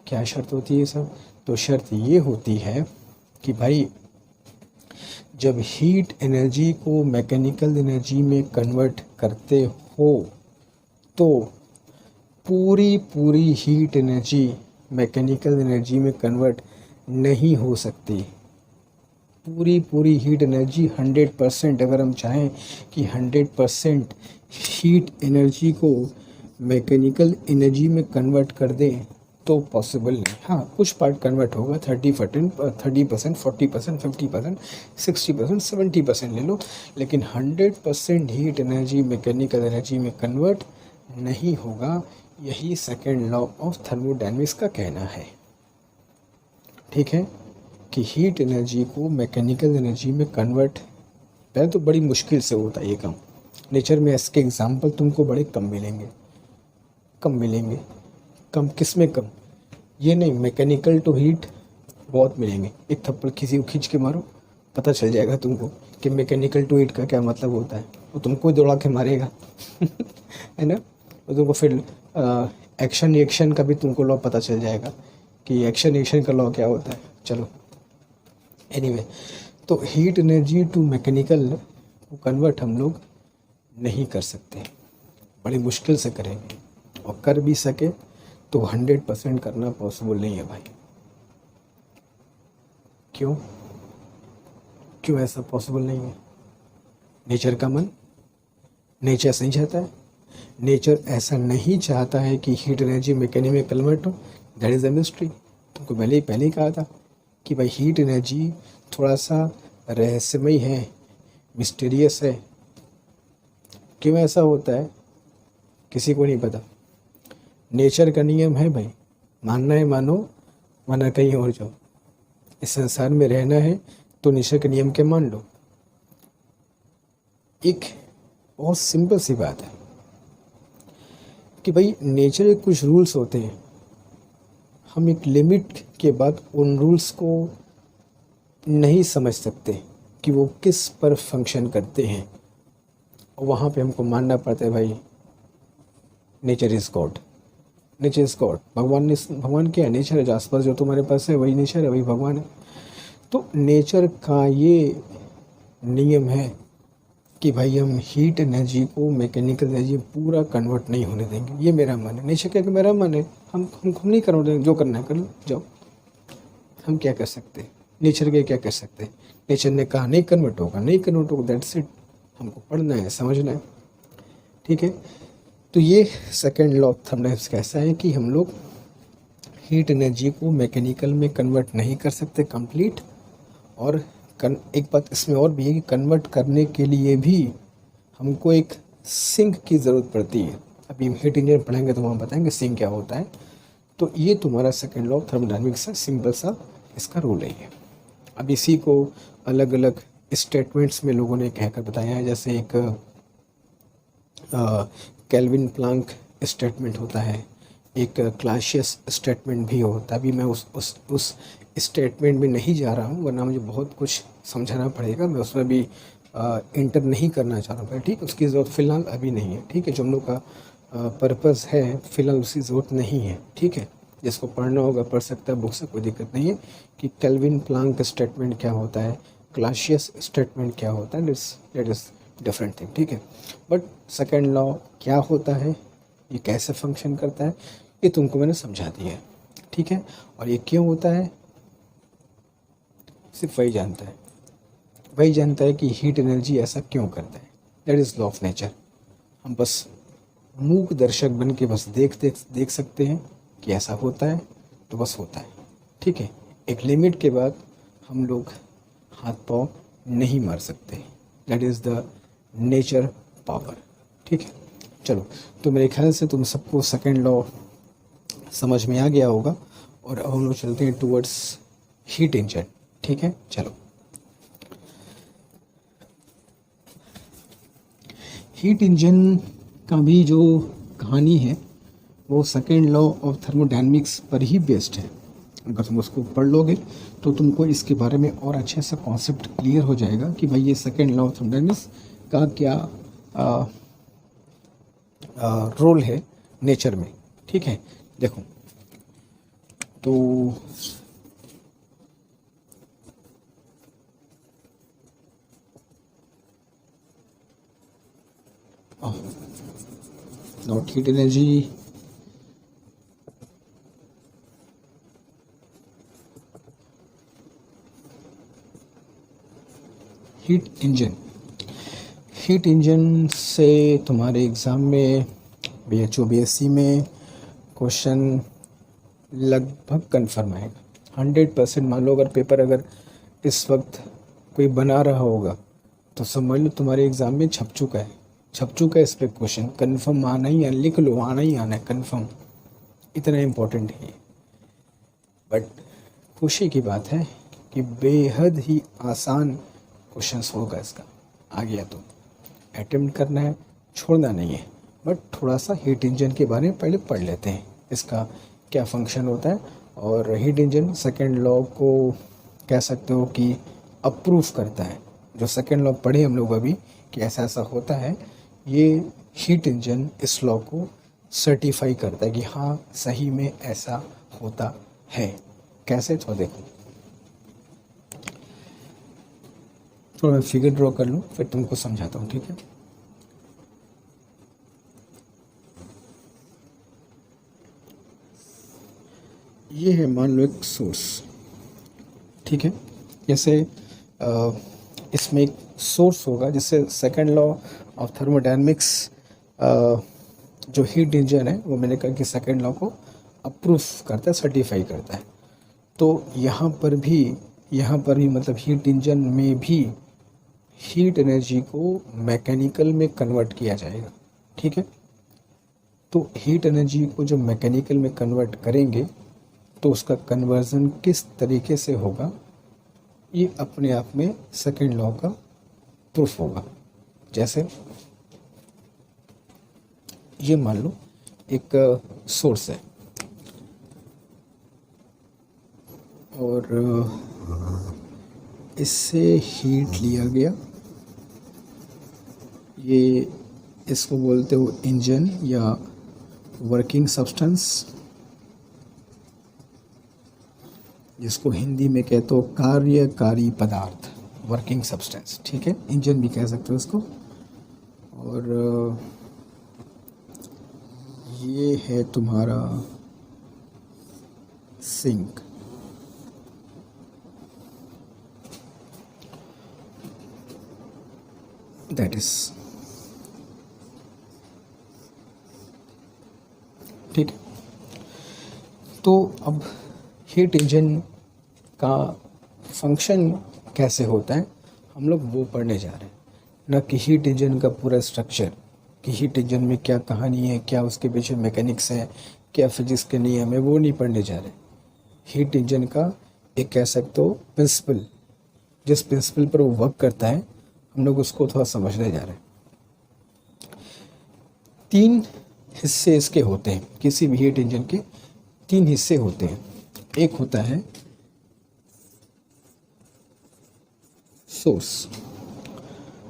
क्या शर्त होती है सब? तो शर्त ये होती है कि भाई जब हीट एनर्जी को मैकेनिकल एनर्जी में कन्वर्ट करते हो तो पूरी हीट एनर्जी मैकेनिकल एनर्जी में कन्वर्ट नहीं हो सकती। पूरी हीट एनर्जी 100%, अगर हम चाहें कि 100% हीट एनर्जी को मैकेनिकल एनर्जी में कन्वर्ट कर दें तो पॉसिबल नहीं। हाँ, कुछ पार्ट कन्वर्ट होगा, 30%, 40%, 50%, 60%, 70% ले लो, लेकिन 100% हीट एनर्जी मैकेनिकल एनर्जी में कन्वर्ट नहीं होगा। यही सेकेंड लॉ ऑफ थर्मोडायनेमिक्स का कहना है। ठीक है, कि हीट एनर्जी को मैकेनिकल एनर्जी में कन्वर्ट पहले तो बड़ी मुश्किल से होता है ये काम। नेचर में इसके एग्जाम्पल तुमको बड़े कम मिलेंगे, कम किस में कम? ये नहीं, मैकेनिकल टू हीट बहुत मिलेंगे। एक थप्पड़ किसी को खींच के मारो, पता चल जाएगा तुमको कि मैकेनिकल टू हीट का क्या मतलब होता है। वो तुमको दौड़ा के मारेगा है ना। वो तुमको फिर एक्शन रिएक्शन का भी तुमको लॉ पता चल जाएगा कि एक्शन रिएक्शन का लॉ क्या होता है। चलो एनीवे, तो हीट एनर्जी टू मैकेनिकल को कन्वर्ट हम लोग नहीं कर सकते, बड़ी मुश्किल से करेंगे, और कर भी सके तो 100% करना पॉसिबल नहीं है भाई। क्यों ऐसा पॉसिबल नहीं है? नेचर का मन, नेचर ऐसा नहीं चाहता है। नेचर ऐसा नहीं चाहता है कि हीट एनर्जी मैकेनिकल में कन्वर्ट हो। That is a mystery. तुमको पहले ही कहा था कि भाई हीट एनर्जी थोड़ा सा रहस्यमय है, मिस्टीरियस है। क्यों ऐसा होता है किसी को नहीं पता। नेचर का नियम है भाई, मानना है मानो, वरना कहीं और जाओ। इस संसार में रहना है तो नेचर के नियम के मान लो। एक बहुत सिंपल सी बात है कि भाई नेचर के कुछ रूल्स होते हैं, हम एक लिमिट के बाद उन रूल्स को नहीं समझ सकते कि वो किस पर फंक्शन करते हैं, और वहाँ पे हमको मानना पड़ता है भाई nature is God, nature is God. भगवान क्या है? नेचर है। आसपास जो तुम्हारे पास है वही नेचर है, वही भगवान है। तो नेचर का ये नियम है कि भाई हम हीट एनर्जी को मैकेनिकल एनर्जी पूरा कन्वर्ट नहीं होने देंगे। ये मेरा मन है। नेचर क्या कि मेरा मन है, हम नहीं कन्वर्ट देंगे, जो करना है कर लो, जाओ। हम क्या कर सकते हैं? नेचर के क्या कर सकते हैं? नेचर ने कहा नहीं कन्वर्ट होगा, नहीं कन्वर्ट होगा, दैट्स इट। हमको पढ़ना है, समझना है। ठीक है। तो ये सेकेंड लॉ ऑफ थर्मोडायनेमिक्स कैसा है कि हम लोग हीट एनर्जी को मैकेनिकल में कन्वर्ट नहीं कर सकते कंप्लीट, और एक बात इसमें और भी है कि कन्वर्ट करने के लिए भी हमको एक सिंक की ज़रूरत पड़ती है। अभी हम हीट इंजन पढ़ेंगे तो वहाँ बताएंगे सिंक क्या होता है। तो ये तुम्हारा सेकेंड लॉ ऑफ थर्मोडायनेमिक्स है, सिंपल सा इसका रूल है ये। अब इसी को अलग अलग स्टेटमेंट्स में लोगों ने कहकर बताया है, जैसे एक केल्विन प्लांक स्टेटमेंट होता है, एक क्लासियस स्टेटमेंट भी होता है। अभी मैं उस स्टेटमेंट में नहीं जा रहा हूँ, वरना मुझे बहुत कुछ समझाना पड़ेगा, मैं उसमें भी इंटर नहीं करना चाह रहा हूँ। ठीक, उसकी ज़रूरत फ़िलहाल अभी नहीं है। ठीक है, जो हम लोग का पर्पज़ है फ़िलहाल उसकी ज़रूरत नहीं है। ठीक है, जिसको पढ़ना होगा पढ़ सकता है बुक से, कोई दिक्कत नहीं है कि केल्विन प्लांक स्टेटमेंट क्या होता है, क्लासियस स्टेटमेंट क्या होता है, दैट इज़ डिफरेंट थिंग। ठीक है, बट सेकेंड लॉ क्या होता है, ये कैसे फंक्शन करता है, ये तुमको मैंने समझा दिया है। ठीक है, और ये क्यों होता है सिर्फ वही जानता है, वही जानता है कि हीट एनर्जी ऐसा क्यों करता है। That is law of nature. हम बस मूक दर्शक बन के बस देख सकते हैं कि ऐसा होता है, तो बस होता है। ठीक है, एक लिमिट के बाद हम लोग हाथ पाँव नहीं मार सकते। That is the nature power. ठीक है, चलो, तो मेरे ख्याल से तुम सबको सेकेंड लॉ समझ में आ गया होगा, और अब हम लोग चलते हैं टूवर्ड्स हीट इंजन। ठीक है, चलो। हीट इंजन का भी जो कहानी है वो सेकेंड लॉ ऑफ थर्मोडायनेमिक्स पर ही बेस्ड है। अगर तुम उसको पढ़ लोगे तो तुमको इसके बारे में और अच्छे से कॉन्सेप्ट क्लियर हो जाएगा कि भाई ये सेकेंड लॉ ऑफ थर्मोडायनेमिक्स का क्या रोल है नेचर में। ठीक है, देखो, तो not heat energy, heat engine. Heat engine से तुम्हारे एग्ज़ाम में BHO-BSc में क्वेश्चन लगभग कंफर्म आएगा 100%। मान लो अगर पेपर अगर इस वक्त कोई बना रहा होगा तो समझ लो तुम्हारे एग्ज़ाम में छप चुका है इस पर क्वेश्चन, कंफर्म आना ही है, लिख लो, आना ही आना है कंफर्म, इतना इम्पोर्टेंट है। बट खुशी की बात है कि बेहद ही आसान क्वेश्चंस होगा इसका। आ गया तो अटेम्प्ट करना है, छोड़ना नहीं है। बट थोड़ा सा हीट इंजन के बारे में पहले पढ़ लेते हैं, इसका क्या फंक्शन होता है। और हीट इंजन सेकेंड लॉ को कह सकते हो कि अप्रूव करता है। जो सेकेंड लॉ पढ़े हम लोग अभी कि ऐसा ऐसा होता है, ये हीट इंजन इस लॉ को सर्टिफाई करता है कि हाँ सही में ऐसा होता है। कैसे, तो देखो, थोड़ा मैं फिगर ड्रॉ कर लूँ फिर तुमको समझाता हूँ। ठीक है, ये है मान लो एक सोर्स। ठीक है, जैसे इसमें एक सोर्स होगा, जिससे सेकेंड लॉ ऑफ थर्मोडायनेमिक्स जो हीट इंजन है वो मैंने कहा कि सेकेंड लॉ को अप्रूव करता है, सर्टिफाई करता है। तो यहाँ पर भी मतलब हीट इंजन में भी हीट एनर्जी को मैकेनिकल में कन्वर्ट किया जाएगा। ठीक है, तो हीट एनर्जी को जब मैकेनिकल में कन्वर्ट करेंगे तो उसका कन्वर्जन किस तरीके से होगा, ये अपने आप में सेकेंड लॉ का प्रूफ होगा। जैसे ये मान लो एक सोर्स है और इससे हीट लिया गया, ये इसको बोलते हो इंजन या वर्किंग सब्सटेंस, जिसको हिंदी में कहते हो कार्यकारी पदार्थ, वर्किंग सब्सटेंस। ठीक है, इंजन भी कह सकते हो इसको। और ये है तुम्हारा सिंक। दैट इज ठीक है। तो अब हीट इंजन का फंक्शन कैसे होता है हम लोग वो पढ़ने जा रहे हैं, न कि हीट इंजन का पूरा स्ट्रक्चर, कि हीट इंजन में क्या कहानी है, क्या उसके पीछे मैकेनिक्स है, क्या फिजिक्स के नियम है, वो नहीं पढ़ने जा रहे। हीट इंजन का एक कह सकते हो प्रिंसिपल, जिस प्रिंसिपल पर वो वर्क करता है, हम लोग उसको थोड़ा समझने जा रहे हैं। 3 हिस्से इसके होते हैं, किसी भी हीट इंजन के 3 हिस्से होते हैं। एक होता है सोर्स।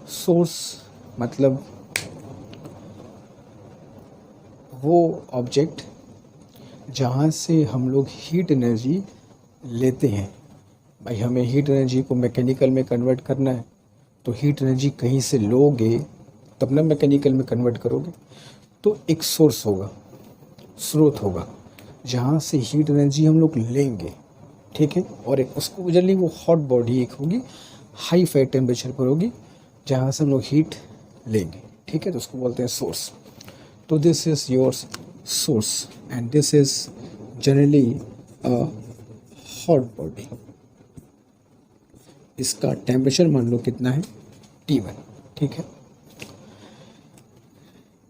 सोर्स मतलब वो ऑब्जेक्ट जहाँ से हम लोग हीट एनर्जी लेते हैं। भाई हमें हीट एनर्जी को मैकेनिकल में कन्वर्ट करना है, तो हीट एनर्जी कहीं से लोगे तब ना मैकेनिकल में कन्वर्ट करोगे। तो एक सोर्स होगा, स्रोत होगा, जहाँ से हीट एनर्जी हम लोग लेंगे, ठीक है। और एक उसको जनरली वो हॉट बॉडी एक होगी, हाई फाई टेम्परेचर पर होगी, जहाँ से हम लोग हीट लेंगे, ठीक है। तो उसको बोलते हैं सोर्स। तो this is your source and this is generally a hot body. इसका टेम्परेचर मान लो कितना है, T1, ठीक है।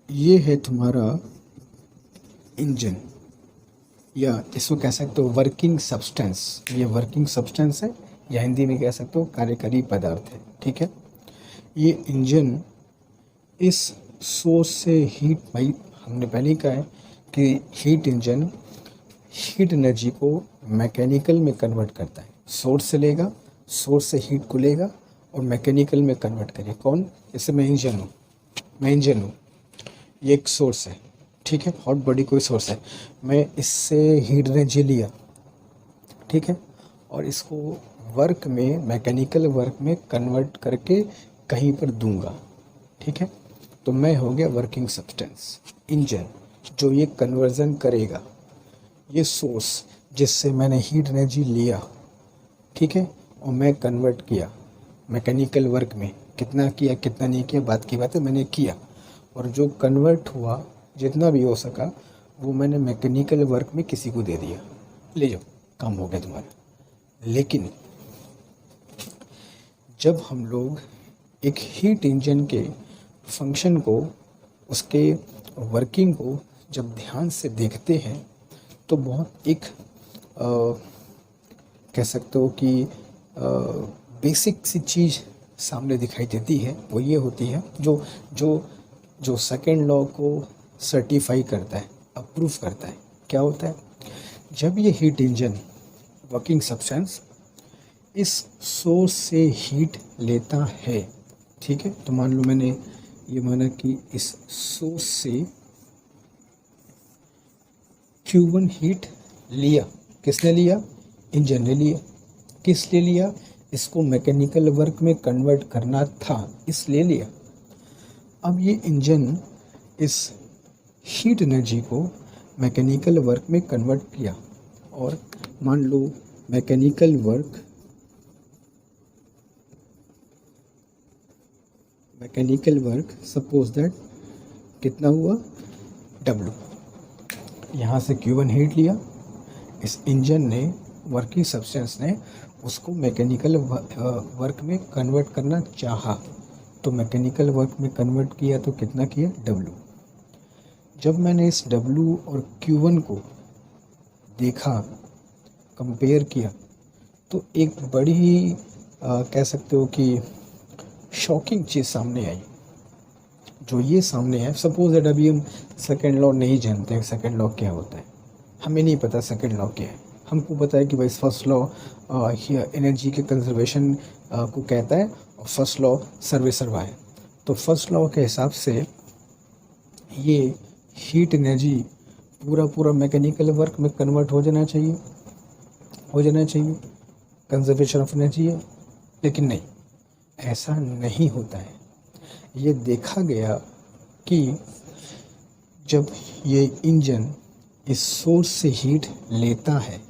ये है तुम्हारा इंजन, या इसको कह सकते हो वर्किंग सब्सटेंस। ये वर्किंग सब्सटेंस है, या हिंदी में कह सकते हो कार्यकारी पदार्थ है, ठीक है। ये इंजन इस सोर्स से हीट, भाई हमने पहले ही कहा है कि हीट इंजन हीट एनर्जी को मैकेनिकल में कन्वर्ट करता है। सोर्स से लेगा, सोर्स से हीट को लेगा और मैकेनिकल में कन्वर्ट करेगा। कौन? जैसे मैं इंजन हूँ, ये एक सोर्स है, ठीक है। हॉट बॉडी कोई सोर्स है, मैं इससे हीट एनर्जी लिया, ठीक है, और इसको वर्क में, मैकेनिकल वर्क में कन्वर्ट करके कहीं पर दूंगा, ठीक है। तो मैं हो गया वर्किंग सब्सटेंस, इंजन जो ये कन्वर्जन करेगा। ये सोर्स जिससे मैंने हीट एनर्जी लिया, ठीक है, और मैं कन्वर्ट किया मैकेनिकल वर्क में। कितना किया कितना नहीं किया बात की बात है, मैंने किया, और जो कन्वर्ट हुआ जितना भी हो सका वो मैंने मैकेनिकल वर्क में किसी को दे दिया, ले जाओ काम हो गया तुम्हारा। लेकिन जब हम लोग एक हीट इंजन के फंक्शन को, उसके वर्किंग को जब ध्यान से देखते हैं तो बहुत एक कह सकते हो कि बेसिक सी चीज़ सामने दिखाई देती है। वो ये होती है जो जो जो सेकेंड लॉ को सर्टिफाई करता है, अप्रूव करता है। क्या होता है? जब ये हीट इंजन वर्किंग सब्सटेंस इस सोर्स से हीट लेता है, ठीक है, तो मान लो मैंने ये माना कि इस सोर्स से Q1 हीट लिया। किसने लिया? इंजन ने लिया। किस लिए लिया? इसको मैकेनिकल वर्क में कन्वर्ट करना था, इसलिए लिया। अब ये इंजन इस हीट एनर्जी को मैकेनिकल वर्क में कन्वर्ट किया, और मान लो मैकेनिकल वर्क सपोज दैट कितना हुआ? W। यहाँ से Q1 हीट लिया, इस इंजन ने, वर्किंग सब्सटेंस ने उसको मैकेनिकल वर्क में कन्वर्ट करना चाहा, तो मैकेनिकल वर्क में कन्वर्ट किया तो कितना किया? W। जब मैंने इस W और Q1 को देखा, कंपेयर किया, तो एक बड़ी ही कह सकते हो कि शॉकिंग चीज़ सामने आई। जो ये सामने है, सपोज दैट अभी हम सेकेंड लॉ नहीं जानते हैं, सेकेंड लॉ क्या होता है, हमें नहीं पता सेकेंड लॉ क्या है। हमको पता है कि भाई फर्स्ट लॉ एनर्जी के कंजर्वेशन को कहता है, और फर्स्ट लॉ सर्वे है। तो फर्स्ट लॉ के हिसाब से ये हीट एनर्जी पूरा मैकेनिकल वर्क में कन्वर्ट हो जाना चाहिए, कंजर्वेशन ऑफ एनर्जी है। लेकिन नहीं, ऐसा नहीं होता है। ये देखा गया कि जब ये इंजन इस सोर्स से हीट लेता है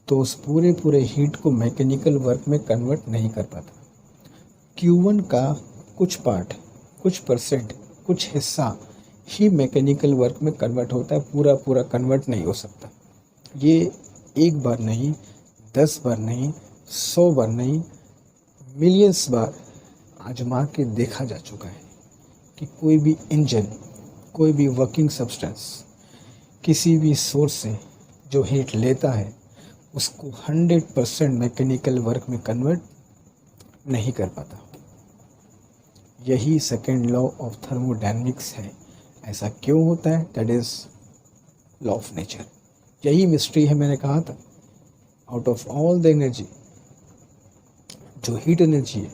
तो उस पूरे हीट को मैकेनिकल वर्क में कन्वर्ट नहीं कर पाता। Q1 का कुछ पार्ट, कुछ परसेंट, कुछ हिस्सा ही मैकेनिकल वर्क में कन्वर्ट होता है, पूरा पूरा कन्वर्ट नहीं हो सकता। ये एक बार नहीं, 10 बार नहीं, 100 बार नहीं, मिलियंस बार आजमा के देखा जा चुका है कि कोई भी इंजन, कोई भी वर्किंग सब्सटेंस किसी भी सोर्स से जो हीट लेता है उसको 100% मैकेनिकल वर्क में कन्वर्ट नहीं कर पाता। यही सेकेंड लॉ ऑफ थर्मोडायनेमिक्स है। ऐसा क्यों होता है? That is law of nature. यही मिस्ट्री है। मैंने कहा था, out of all the energy, जो हीट एनर्जी है,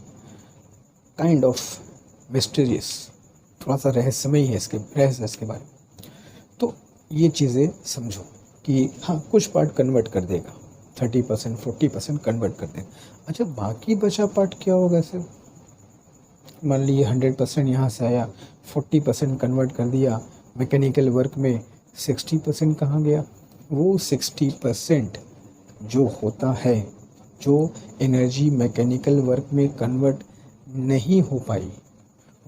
काइंड ऑफ मिस्टीरियस, थोड़ा सा रहस्यमय है इसके बारे में। तो ये चीज़ें समझो कि हाँ, कुछ पार्ट कन्वर्ट कर देगा, 30% 40% कन्वर्ट कर देगा। अच्छा, बाकी बचा पार्ट क्या होगा सर? मान लीजिए 100% यहाँ से आया, 40% कन्वर्ट कर दिया मैकेनिकल वर्क में, 60% कहाँ गया? वो 60% जो होता है, जो एनर्जी मैकेनिकल वर्क में कन्वर्ट नहीं हो पाई,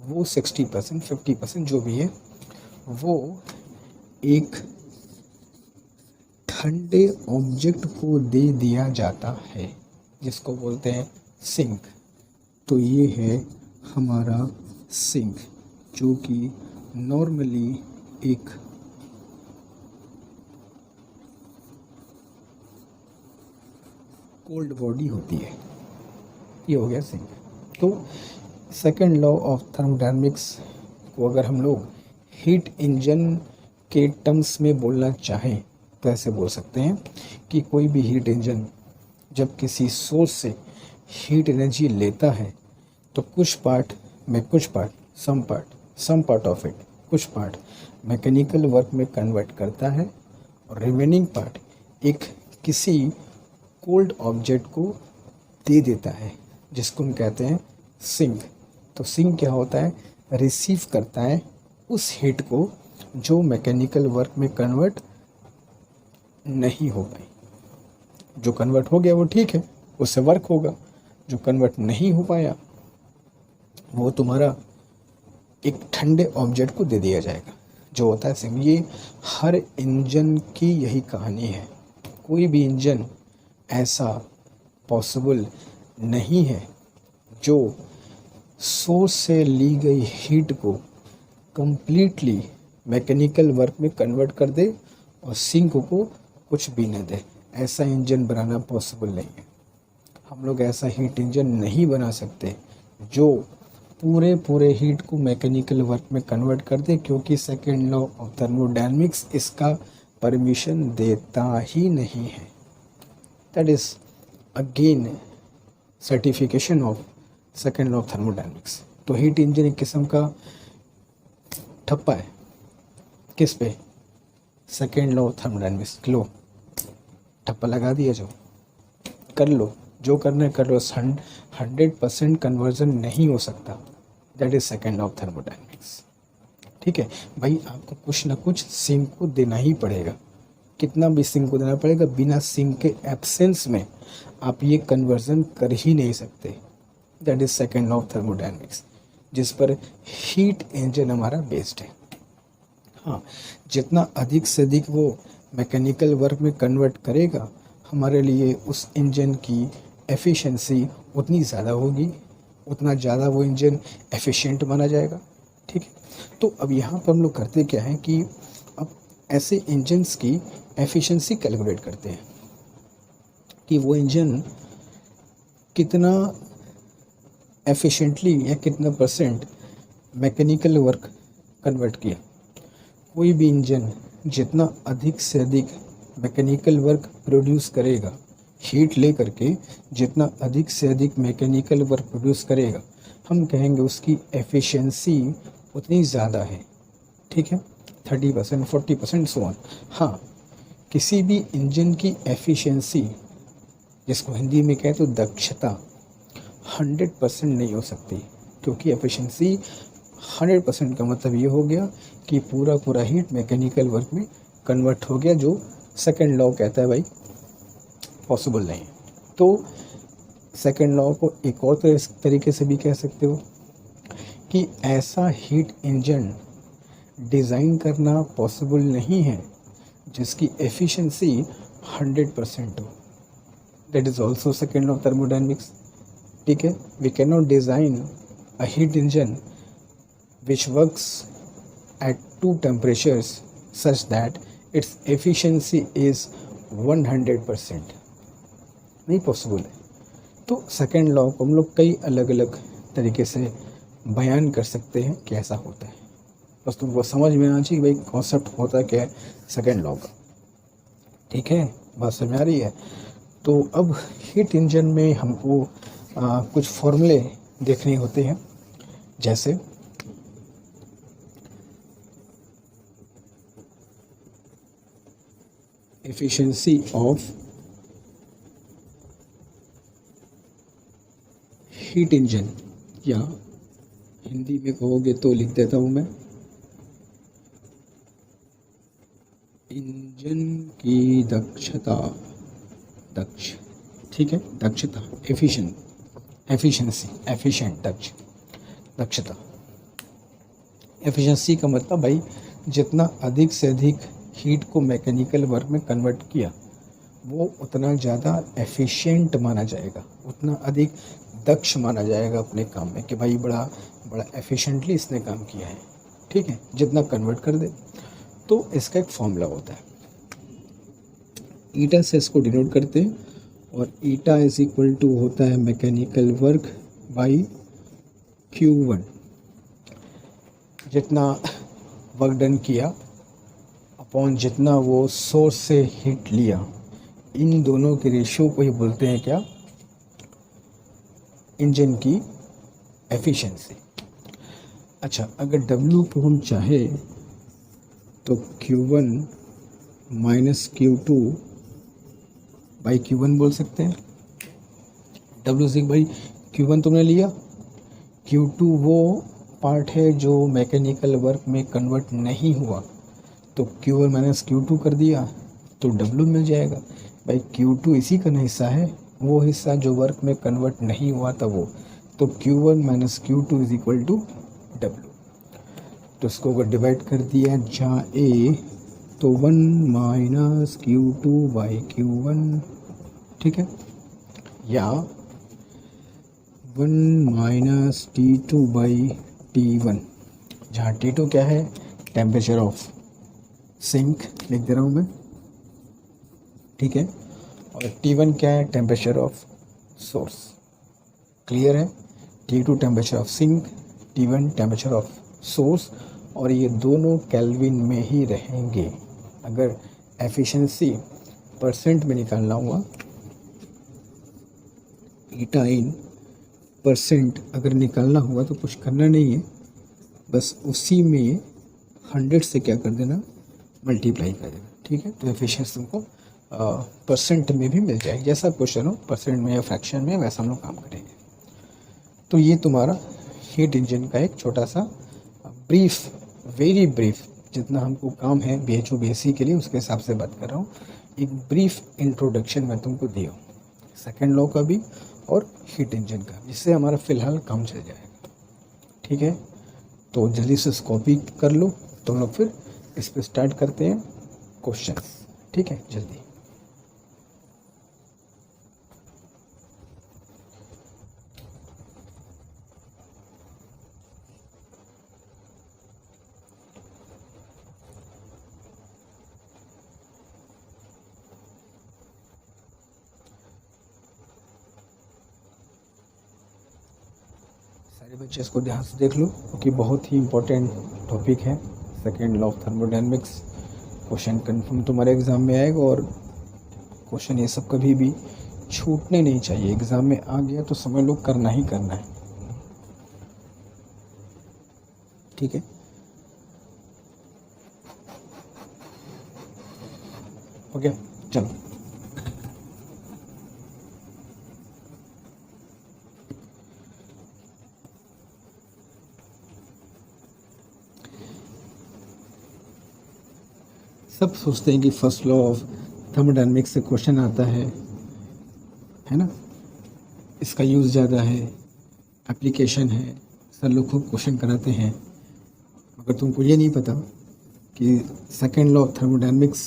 वो 60% 50% जो भी है, वो एक ठंडे ऑब्जेक्ट को दे दिया जाता है, जिसको बोलते हैं सिंक। तो ये है हमारा सिंक, जो कि नॉर्मली एक कोल्ड बॉडी होती है। ये हो गया सिंक। तो सेकेंड लॉ ऑफ थर्मोडायनेमिक्स को अगर हम लोग हीट इंजन के टर्म्स में बोलना चाहें तो ऐसे बोल सकते हैं कि कोई भी हीट इंजन जब किसी सोर्स से हीट एनर्जी लेता है तो कुछ part some part of it, कुछ पार्ट मैकेनिकल वर्क में कन्वर्ट करता है और रिमेनिंग पार्ट एक किसी कोल्ड ऑब्जेक्ट को दे देता है, जिसको हम कहते हैं सिंक। तो सिंक क्या होता है? रिसीव करता है उस हीट को जो मैकेनिकल वर्क में कन्वर्ट नहीं हो पाई। जो कन्वर्ट हो गया वो ठीक है, उससे वर्क होगा। जो कन्वर्ट नहीं हो पाया वो तुम्हारा एक ठंडे ऑब्जेक्ट को दे दिया जाएगा, जो होता है सिंक। ये हर इंजन की यही कहानी है। कोई भी इंजन ऐसा पॉसिबल नहीं है जो सोर्स से ली गई हीट को कंप्लीटली मैकेनिकल वर्क में कन्वर्ट कर दे और सिंक को कुछ भी न दे। ऐसा इंजन बनाना पॉसिबल नहीं है। हम लोग ऐसा हीट इंजन नहीं बना सकते जो पूरे हीट को मैकेनिकल वर्क में कन्वर्ट कर दे, क्योंकि सेकेंड लॉ ऑफ थर्मोडायनेमिक्स इसका परमिशन देता ही नहीं है। That is again certification of second law of thermodynamics. तो हीट इंजन एक किस्म का ठप्पा है। किस पे? Second law of thermodynamics. लो, ठप्पा लगा दिया, जो कर लो, जो करना है कर लो। 100% कन्वर्जन नहीं हो सकता। That is second law of thermodynamics. ठीक है भाई, आपको कुछ ना कुछ सिंक को देना ही पड़ेगा। कितना भी सिंक को देना पड़ेगा, बिना सिंक के एब्सेंस में आप ये कन्वर्जन कर ही नहीं सकते। That is second law of thermodynamics, जिस पर हीट इंजन हमारा बेस्ड है। हाँ, जितना अधिक से अधिक वो मैकेनिकल वर्क में कन्वर्ट करेगा, हमारे लिए उस इंजन की एफिशिएंसी उतनी ज़्यादा होगी, उतना ज़्यादा वो इंजन एफिशिएंट माना जाएगा। ठीक है, तो अब यहाँ पर हम लोग करते क्या है कि अब ऐसे इंजन्स की एफिशिएंसी कैलकुलेट करते हैं कि वो इंजन कितना एफिशिएंटली या कितना परसेंट मैकेनिकल वर्क कन्वर्ट किया। कोई भी इंजन जितना अधिक से अधिक मैकेनिकल वर्क प्रोड्यूस करेगा, हीट ले करके जितना अधिक से अधिक मैकेनिकल वर्क प्रोड्यूस करेगा, हम कहेंगे उसकी एफिशिएंसी उतनी ज़्यादा है। ठीक है, 30% 40% सो ऑन। हाँ, किसी भी इंजन की एफिशिएंसी, जिसको हिंदी में कहें तो दक्षता, 100% नहीं हो सकती, क्योंकि एफिशिएंसी 100% का मतलब ये हो गया कि पूरा हीट मैकेनिकल वर्क में कन्वर्ट हो गया, जो सेकेंड लॉ कहता है भाई पॉसिबल नहीं। तो सेकेंड लॉ को एक और तरीके से भी कह सकते हो कि ऐसा हीट इंजन डिज़ाइन करना पॉसिबल नहीं है जिसकी एफिशिएंसी 100% हो। That is also second law of thermodynamics. ठीक है, we can not design a heat engine which works at two temperatures such that its efficiency is 100%, नहीं पॉसिबल है। तो सेकेंड लॉ को हम लोग कई अलग अलग तरीके से बयान कर सकते हैं कि ऐसा होता है। बस तुमको समझ में आना चाहिए भाई कॉन्सेप्ट होता क्या है सेकेंड लॉ का। ठीक है, बात समझ में आ रही है। तो अब हीट इंजन में हमको कुछ फॉर्मूले देखने होते हैं, जैसे एफिशिएंसी ऑफ हीट इंजन, या हिंदी में कहोगे तो लिख देता हूँ मैं, इंजन की दक्षता, ठीक है, दक्षता, दक्षता। एफिशिएंसी का मतलब भाई जितना अधिक से अधिक हीट को मैकेनिकल वर्क में कन्वर्ट किया वो उतना ज़्यादा एफिशिएंट माना जाएगा, उतना अधिक दक्ष माना जाएगा अपने काम में कि भाई बड़ा एफिशिएंटली इसने काम किया है। ठीक है, जितना कन्वर्ट कर दे। तो इसका एक फॉर्मूला होता है, ईटा से इसको डिनोट करते हैं, और ईटा इज इक्वल टू होता है मैकेनिकल वर्क बाई Q1। जितना वर्क डन किया अपॉन जितना वो सोर्स से हीट लिया, इन दोनों के रेशियो को ही बोलते हैं क्या, इंजन की एफिशिएंसी। अच्छा, अगर W को हम चाहे तो Q1 minus Q2 by Q1 बोल सकते हैं। W से भाई Q1 तुमने लिया, Q2 वो पार्ट है जो मैकेनिकल वर्क में कन्वर्ट नहीं हुआ, तो Q1 माइनस Q2 कर दिया तो W मिल जाएगा। भाई Q2 इसी का हिस्सा है, वो हिस्सा जो वर्क में कन्वर्ट नहीं हुआ था वो, तो Q1 minus Q2 is equal to W। तो इसको अगर डिवाइड कर दिया जहाँ A, तो 1 माइनस Q2 बाई Q1, ठीक है, या 1 माइनस T2 बाई T1, जहाँ T2 क्या है, टेम्परेचर ऑफ सिंक लिख दे रहा हूँ मैं। ठीक है, और T1 क्या है, टेम्परेचर ऑफ सोर्स। क्लियर है, T2 temperature of sink, T1 temperature of source, और ये दोनों केल्विन में ही रहेंगे। अगर एफिशिएंसी परसेंट में निकालना हुआ, ईटा इन परसेंट अगर निकालना हुआ तो कुछ करना नहीं है, बस उसी में 100 से क्या कर देना, मल्टीप्लाई कर देना। ठीक है, तो एफिशिएंसी तुमको परसेंट में भी मिल जाएगी। जैसा क्वेश्चन हो परसेंट में या फ्रैक्शन में, वैसा हम लोग काम करेंगे। तो ये तुम्हारा हीट इंजन का एक छोटा सा ब्रीफ, वेरी ब्रीफ, जितना हमको काम है BHO BSc के लिए उसके हिसाब से बात कर रहा हूँ, एक ब्रीफ इंट्रोडक्शन मैं तुमको दिया हूँ सेकेंड लॉ का भी और हीट इंजन का, जिससे हमारा फ़िलहाल काम चल जाएगा। ठीक है, तो जल्दी से कॉपी कर लो, तो हम लोग फिर इस पर स्टार्ट करते हैं क्वेश्चन। ठीक है, जल्दी। सारे बच्चे इसको ध्यान से देख लो, क्योंकि बहुत ही इम्पोर्टेंट टॉपिक है second law of thermodynamics. Question confirm तुम्हारे एग्ज़ाम में आएगा, और क्वेश्चन ये सब कभी भी छूटने नहीं चाहिए। एग्ज़ाम में आ गया तो समझ लो करना ही करना है। ठीक है, ओके, चलो। सब सोचते हैं कि फर्स्ट लॉ ऑफ थर्मोडायनेमिक्स से क्वेश्चन आता है ना, इसका यूज़ ज़्यादा है, एप्लीकेशन है, सर लोग खूब क्वेश्चन कराते हैं, अगर तुमको ये नहीं पता कि second law of thermodynamics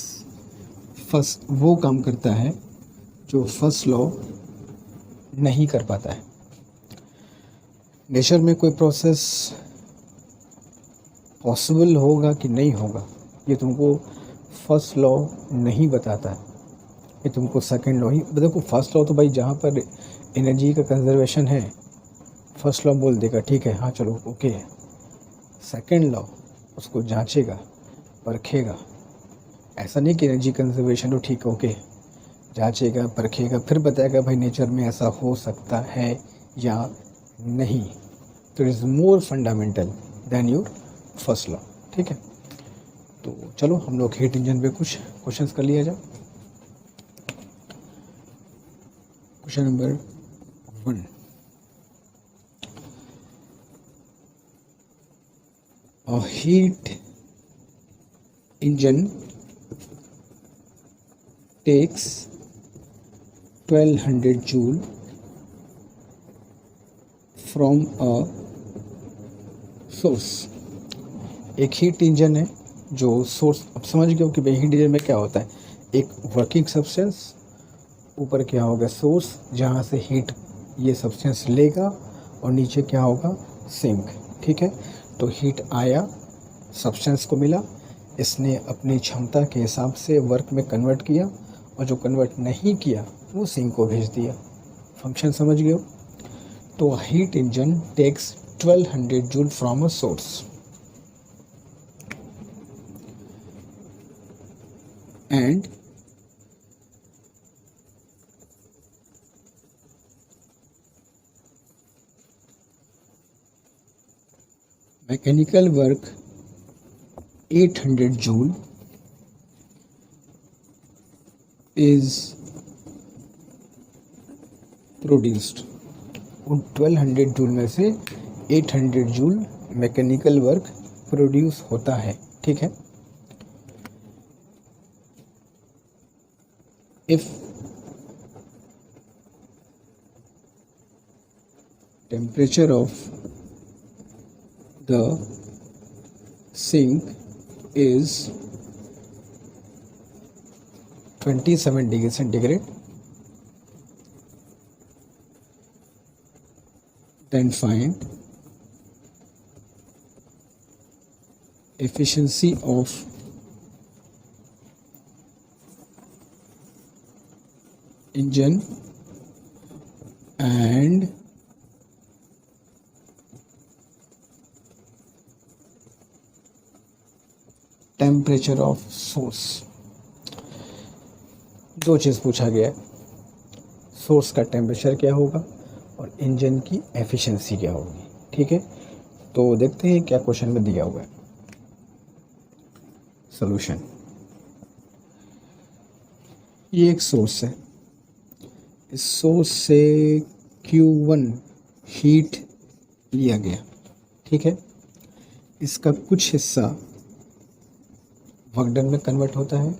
first वो काम करता है जो फर्स्ट लॉ नहीं कर पाता है। नेचर में कोई प्रोसेस पॉसिबल होगा कि नहीं होगा ये तुमको फर्स्ट लॉ नहीं बताता है, ये तुमको सेकंड लॉ ही। देखो फर्स्ट लॉ तो भाई जहाँ पर एनर्जी का कंजर्वेशन है फर्स्ट लॉ बोल देगा ठीक है हाँ चलो ओके है। सेकंड लॉ उसको जांचेगा परखेगा, ऐसा नहीं कि एनर्जी कंजर्वेशन तो ठीक है ओके, जांचेगा परखेगा फिर बताएगा भाई नेचर में ऐसा हो सकता है या नहीं। तो it is more fundamental than your first law. ठीक है, तो चलो हम लोग हीट इंजन पे कुछ क्वेश्चंस कर लिया जाए। Question number 1, a heat engine takes 1200 joule from a source। एक हीट इंजन है जो सोर्स, अब समझ गए हो कि भाई हीट इंजन में क्या होता है, एक वर्किंग सब्सटेंस, ऊपर क्या होगा सोर्स जहाँ से हीट ये सब्सटेंस लेगा और नीचे क्या होगा सिंक। ठीक है, तो हीट आया सब्सटेंस को मिला, इसने अपनी क्षमता के हिसाब से वर्क में कन्वर्ट किया और जो कन्वर्ट नहीं किया वो सिंक को भेज दिया। फंक्शन समझ गए हो। तो heat engine takes 1200 joule from a source and mechanical work 800 joule is produced। उन 1200 जूल में से 800 जूल मैकेनिकल वर्क प्रोड्यूस होता है। ठीक है, if temperature of the sink is 27 degree centigrade, then find efficiency of engine and temperature of source. दो चीज़ पूछा गया है, सोर्स का टेम्परेचर क्या होगा और इंजन की एफिशिएंसी क्या होगी। ठीक है, तो देखते हैं क्या क्वेश्चन में दिया हुआ है। सॉल्यूशन, ये एक सोर्स है, इस सोर्स से Q1 हीट लिया गया। ठीक है, इसका कुछ हिस्सा वर्क डन में कन्वर्ट होता है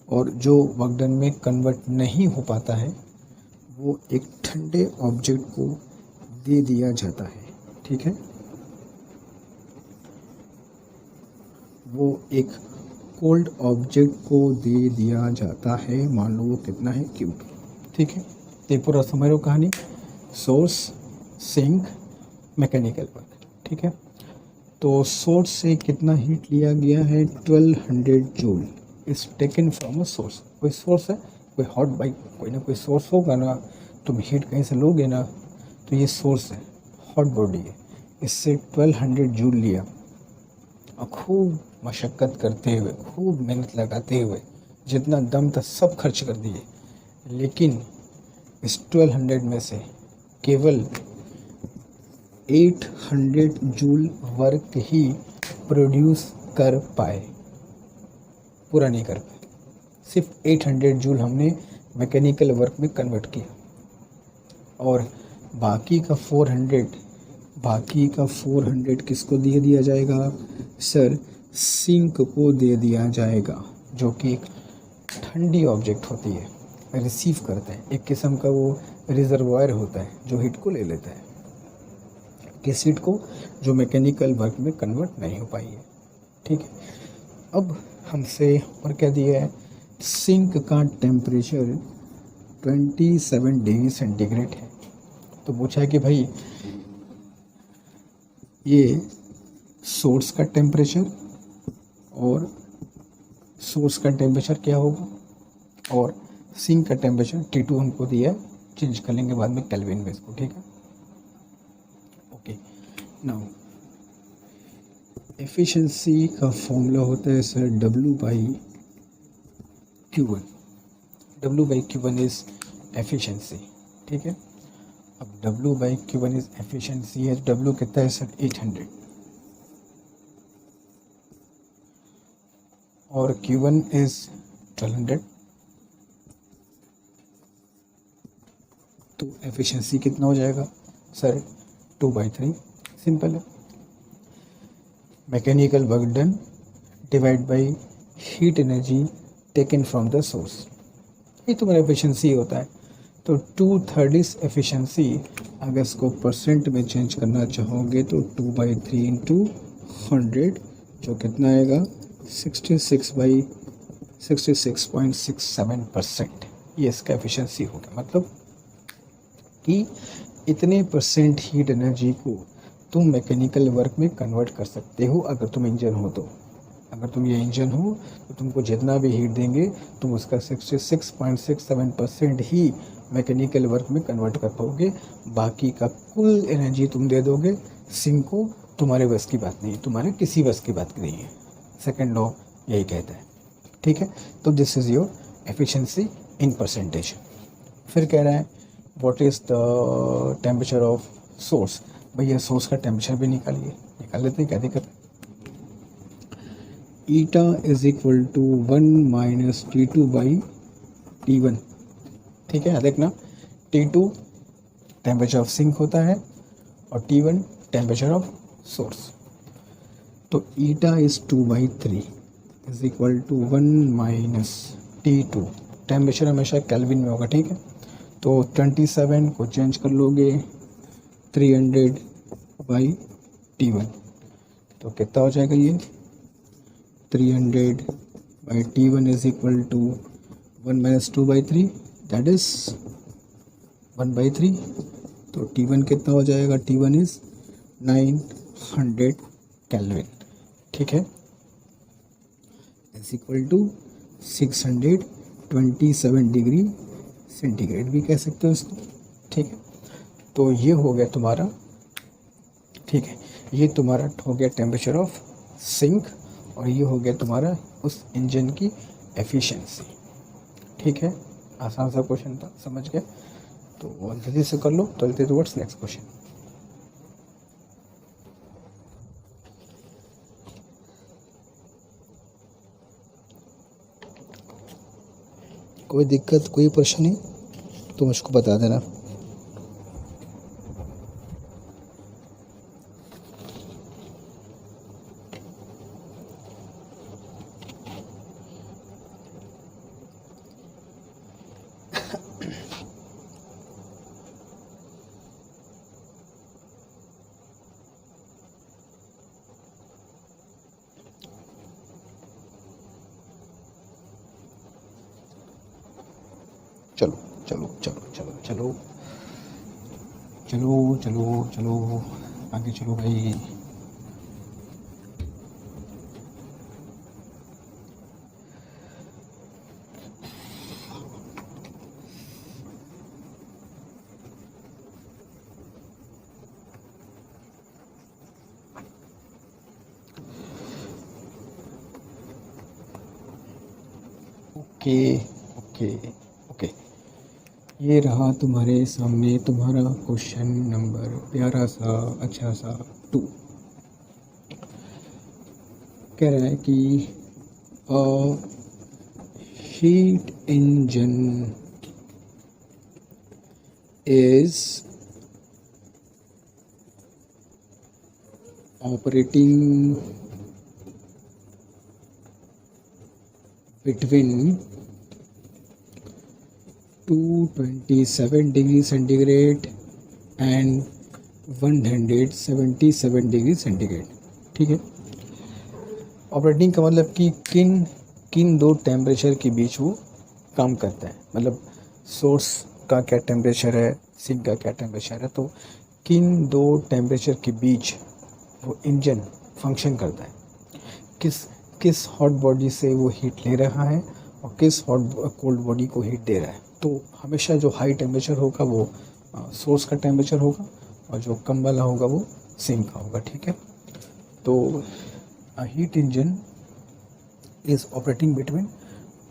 और जो वर्क डन में कन्वर्ट नहीं हो पाता है वो एक ठंडे ऑब्जेक्ट को दे दिया जाता है। ठीक है, वो एक कोल्ड ऑब्जेक्ट को दे दिया जाता है, मान लो वो कितना है Q। ठीक है, तो पूरा समझ लो कहानी, सोर्स सिंक मैकेनिकल वर्क। ठीक है, तो सोर्स से कितना हीट लिया गया है 1200 joule is taken from a source. कोई सोर्स है, कोई हॉट बाइक, कोई ना कोई सोर्स होगा ना, तुम हीट कहीं से लोगे ना, तो ये सोर्स है, हॉट बॉडी है, इससे 1200 जूल लिया और खूब मशक्क़त करते हुए, खूब मेहनत लगाते हुए, जितना दम था सब खर्च कर दिए, लेकिन इस 1200 में से केवल 800 जूल वर्क ही प्रोड्यूस कर पाए, पूरा नहीं कर पाए। सिर्फ 800 जूल हमने मैकेनिकल वर्क में कन्वर्ट किया और बाकी का 400 किसको दे दिया जाएगा सर, सिंक को दे दिया जाएगा, जो कि एक ठंडी ऑब्जेक्ट होती है, रिसीव करता है, एक किस्म का वो रिजर्वायर होता है जो हीट को ले लेता है। किस हीट को? जो मैकेनिकल वर्क में कन्वर्ट नहीं हो पाई है। ठीक है, अब हमसे और क्या दिया है, सिंक का टेम्परेचर 27 डिग्री सेंटीग्रेड है। तो पूछा है कि भाई ये सोर्स का टेम्परेचर और सोर्स का टेम्परेचर क्या होगा, और सिंक का टेम्परेचर T2 हमको दिया है, चेंज कर लेंगे बाद में केल्विन में इसको। ठीक है, ओके। नाउ एफिशिएंसी का फॉर्मूला होता है sir W/Q1। W/Q1 is efficiency. ठीक है, अब W/Q1 इज एफिशिएंसी है, W कितना है सर 800, और Q1 इज 1200। तो एफिशिएंसी कितना हो जाएगा सर 2/3। सिंपल है, mechanical work done divide by heat energy taken from the source, ये तुम्हारा एफिशिएंसी होता है। तो 2/3 इज एफिशिएंसी। अगर इसको परसेंट में चेंज करना चाहोगे तो 2/3 इंटू 100, जो कितना आएगा 66.67%। ये इसका एफिशिएंसी होगा, मतलब कि इतने परसेंट हीट एनर्जी को तुम मैकेनिकल वर्क में कन्वर्ट कर सकते हो अगर तुम इंजन हो तो। अगर तुम ये इंजन हो तो तुमको जितना भी हीट देंगे तुम उसका 66.67% ही मैकेनिकल वर्क में कन्वर्ट कर पाओगे, बाकी का कुल एनर्जी तुम दे दोगे सिंक को। तुम्हारे बस की बात नहीं, तुम्हारे किसी बस की बात नहीं है। सेकेंड लॉ यही कहता है। ठीक है, तो this is your efficiency in percentage. फिर कह रहा है what is the temperature of source. भैया सोर्स का टेम्परेचर भी निकालिए, निकाल लेते हैं, क्या दिक्कत है। Eta is equal to 1 - T2/T1। ठीक है, देखना T2 टेम्परेचर ऑफ सिंक होता है और T1 टेम्परेचर ऑफ सोर्स। तो eta is 2/3 is equal to 1 - T2। Temperature हमेशा केल्विन में होगा। ठीक है, तो 27 को चेंज कर लोगे 300/T1, तो कितना हो जाएगा ये 300/T1 is equal to 1 - 2/3, that is 1/3। तो T1 कितना हो जाएगा, T1 इज 900 केल्विन। ठीक है, is equal to 627 degree centigrade भी कह सकते हो इसको। ठीक है, तो ये हो गया तुम्हारा। ठीक है, ये तुम्हारा हो गया टेम्परेचर ऑफ सिंक, और ये हो गया तुम्हारा उस इंजन की एफिशिएंसी। ठीक है, आसान सा क्वेश्चन था, समझ गए तो जल्दी से कर लो। चलते टुवर्ड्स नेक्स्ट क्वेश्चन। कोई दिक्कत, कोई परेशानी तो मुझको बता देना। चलो चलो चलो चलो चलो चलो चलो चलो आगे चलो भाई। ओके ओके ओके, ये रहा तुम्हारे सामने तुम्हारा क्वेश्चन नंबर प्यारा सा अच्छा सा 2। कह रहा है कि heat engine is operating between 227 degree centigrade and 177 degree centigrade. ठीक है। ऑपरेटिंग का मतलब कि किन किन दो टेम्परेचर के बीच वो काम करता है, मतलब सोर्स का क्या टेम्परेचर है, सिंक का क्या टेम्परेचर है, तो किन दो टेम्परेचर के बीच वो इंजन फंक्शन करता है, किस किस हॉट बॉडी से वो हीट ले रहा है और किस कोल्ड बॉडी को हीट दे रहा है। तो हमेशा जो हाई टेम्परेचर होगा वो सोर्स का टेम्परेचर होगा और जो कम वाला होगा वो सिंक का होगा। ठीक है। तो a heat engine is operating between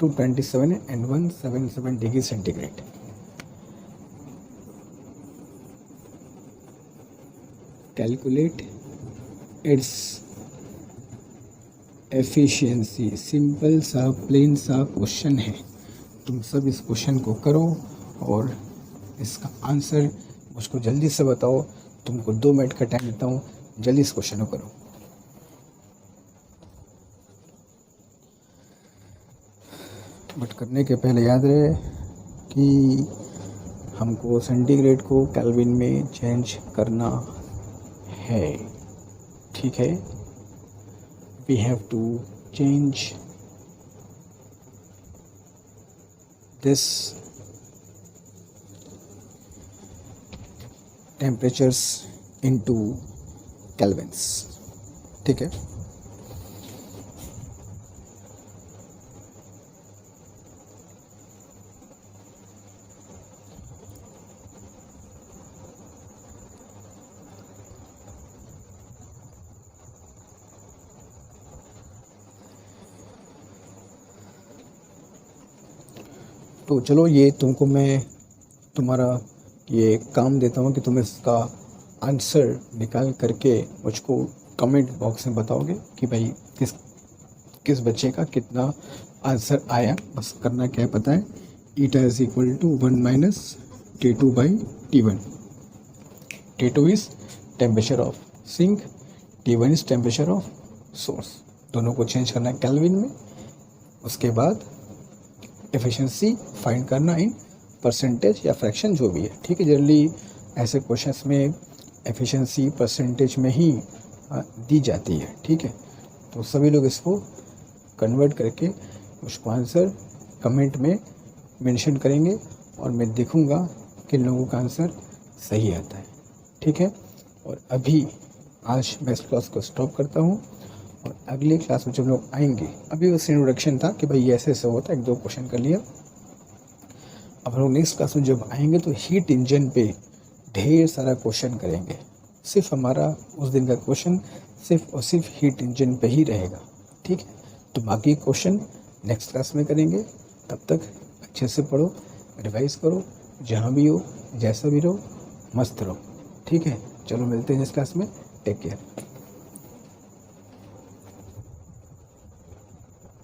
227 and 177 degree centigrade. Calculate its efficiency. Simple सा प्लेन सा क्वेश्चन है, तुम सब इस क्वेश्चन को करो और इसका आंसर मुझको जल्दी से बताओ। तुमको 2 मिनट का टाइम देता हूँ, जल्दी इस क्वेश्चन को करो। बट करने के पहले याद रहे कि हमको सेंटीग्रेड को केल्विन में चेंज करना है। ठीक है। We have to change this temperatures into kelvins. ठीक है। तो चलो ये तुमको मैं तुम्हारा ये काम देता हूँ कि तुम इसका आंसर निकाल करके मुझको कमेंट बॉक्स में बताओगे कि भाई किस किस बच्चे का कितना आंसर आया। बस करना क्या है पता है, eta is equal to 1 minus T2 by T1। T2 is temperature of sink, T1 is temperature of source. दोनों को चेंज करना है केल्विन में। उसके बाद एफिशिएंसी फाइंड करना इन परसेंटेज या फ्रैक्शन जो भी है। ठीक है। जनरली ऐसे क्वेश्चंस में एफिशिएंसी परसेंटेज में ही दी जाती है। ठीक है। तो सभी लोग इसको कन्वर्ट करके उसको आंसर कमेंट में मेंशन करेंगे और मैं देखूंगा किन लोगों का आंसर सही आता है। ठीक है। और अभी आज मैं इस क्लास को स्टॉप करता हूँ और अगले क्लास में जब लोग आएंगे, अभी बस इंट्रोडक्शन था कि भाई ऐसे ऐसे होता है, 1-2 क्वेश्चन कर लिया। अब हम लोग नेक्स्ट क्लास में जब आएंगे तो हीट इंजन पे ढेर सारा क्वेश्चन करेंगे। सिर्फ हमारा उस दिन का क्वेश्चन सिर्फ और सिर्फ हीट इंजन पे ही रहेगा। ठीक है। तो बाकी क्वेश्चन नेक्स्ट क्लास में करेंगे। तब तक अच्छे से पढ़ो, रिवाइज करो, जहाँ भी हो जैसा भी रहो मस्त रहो। ठीक है। चलो मिलते हैं नेक्स्ट क्लास में। Take care.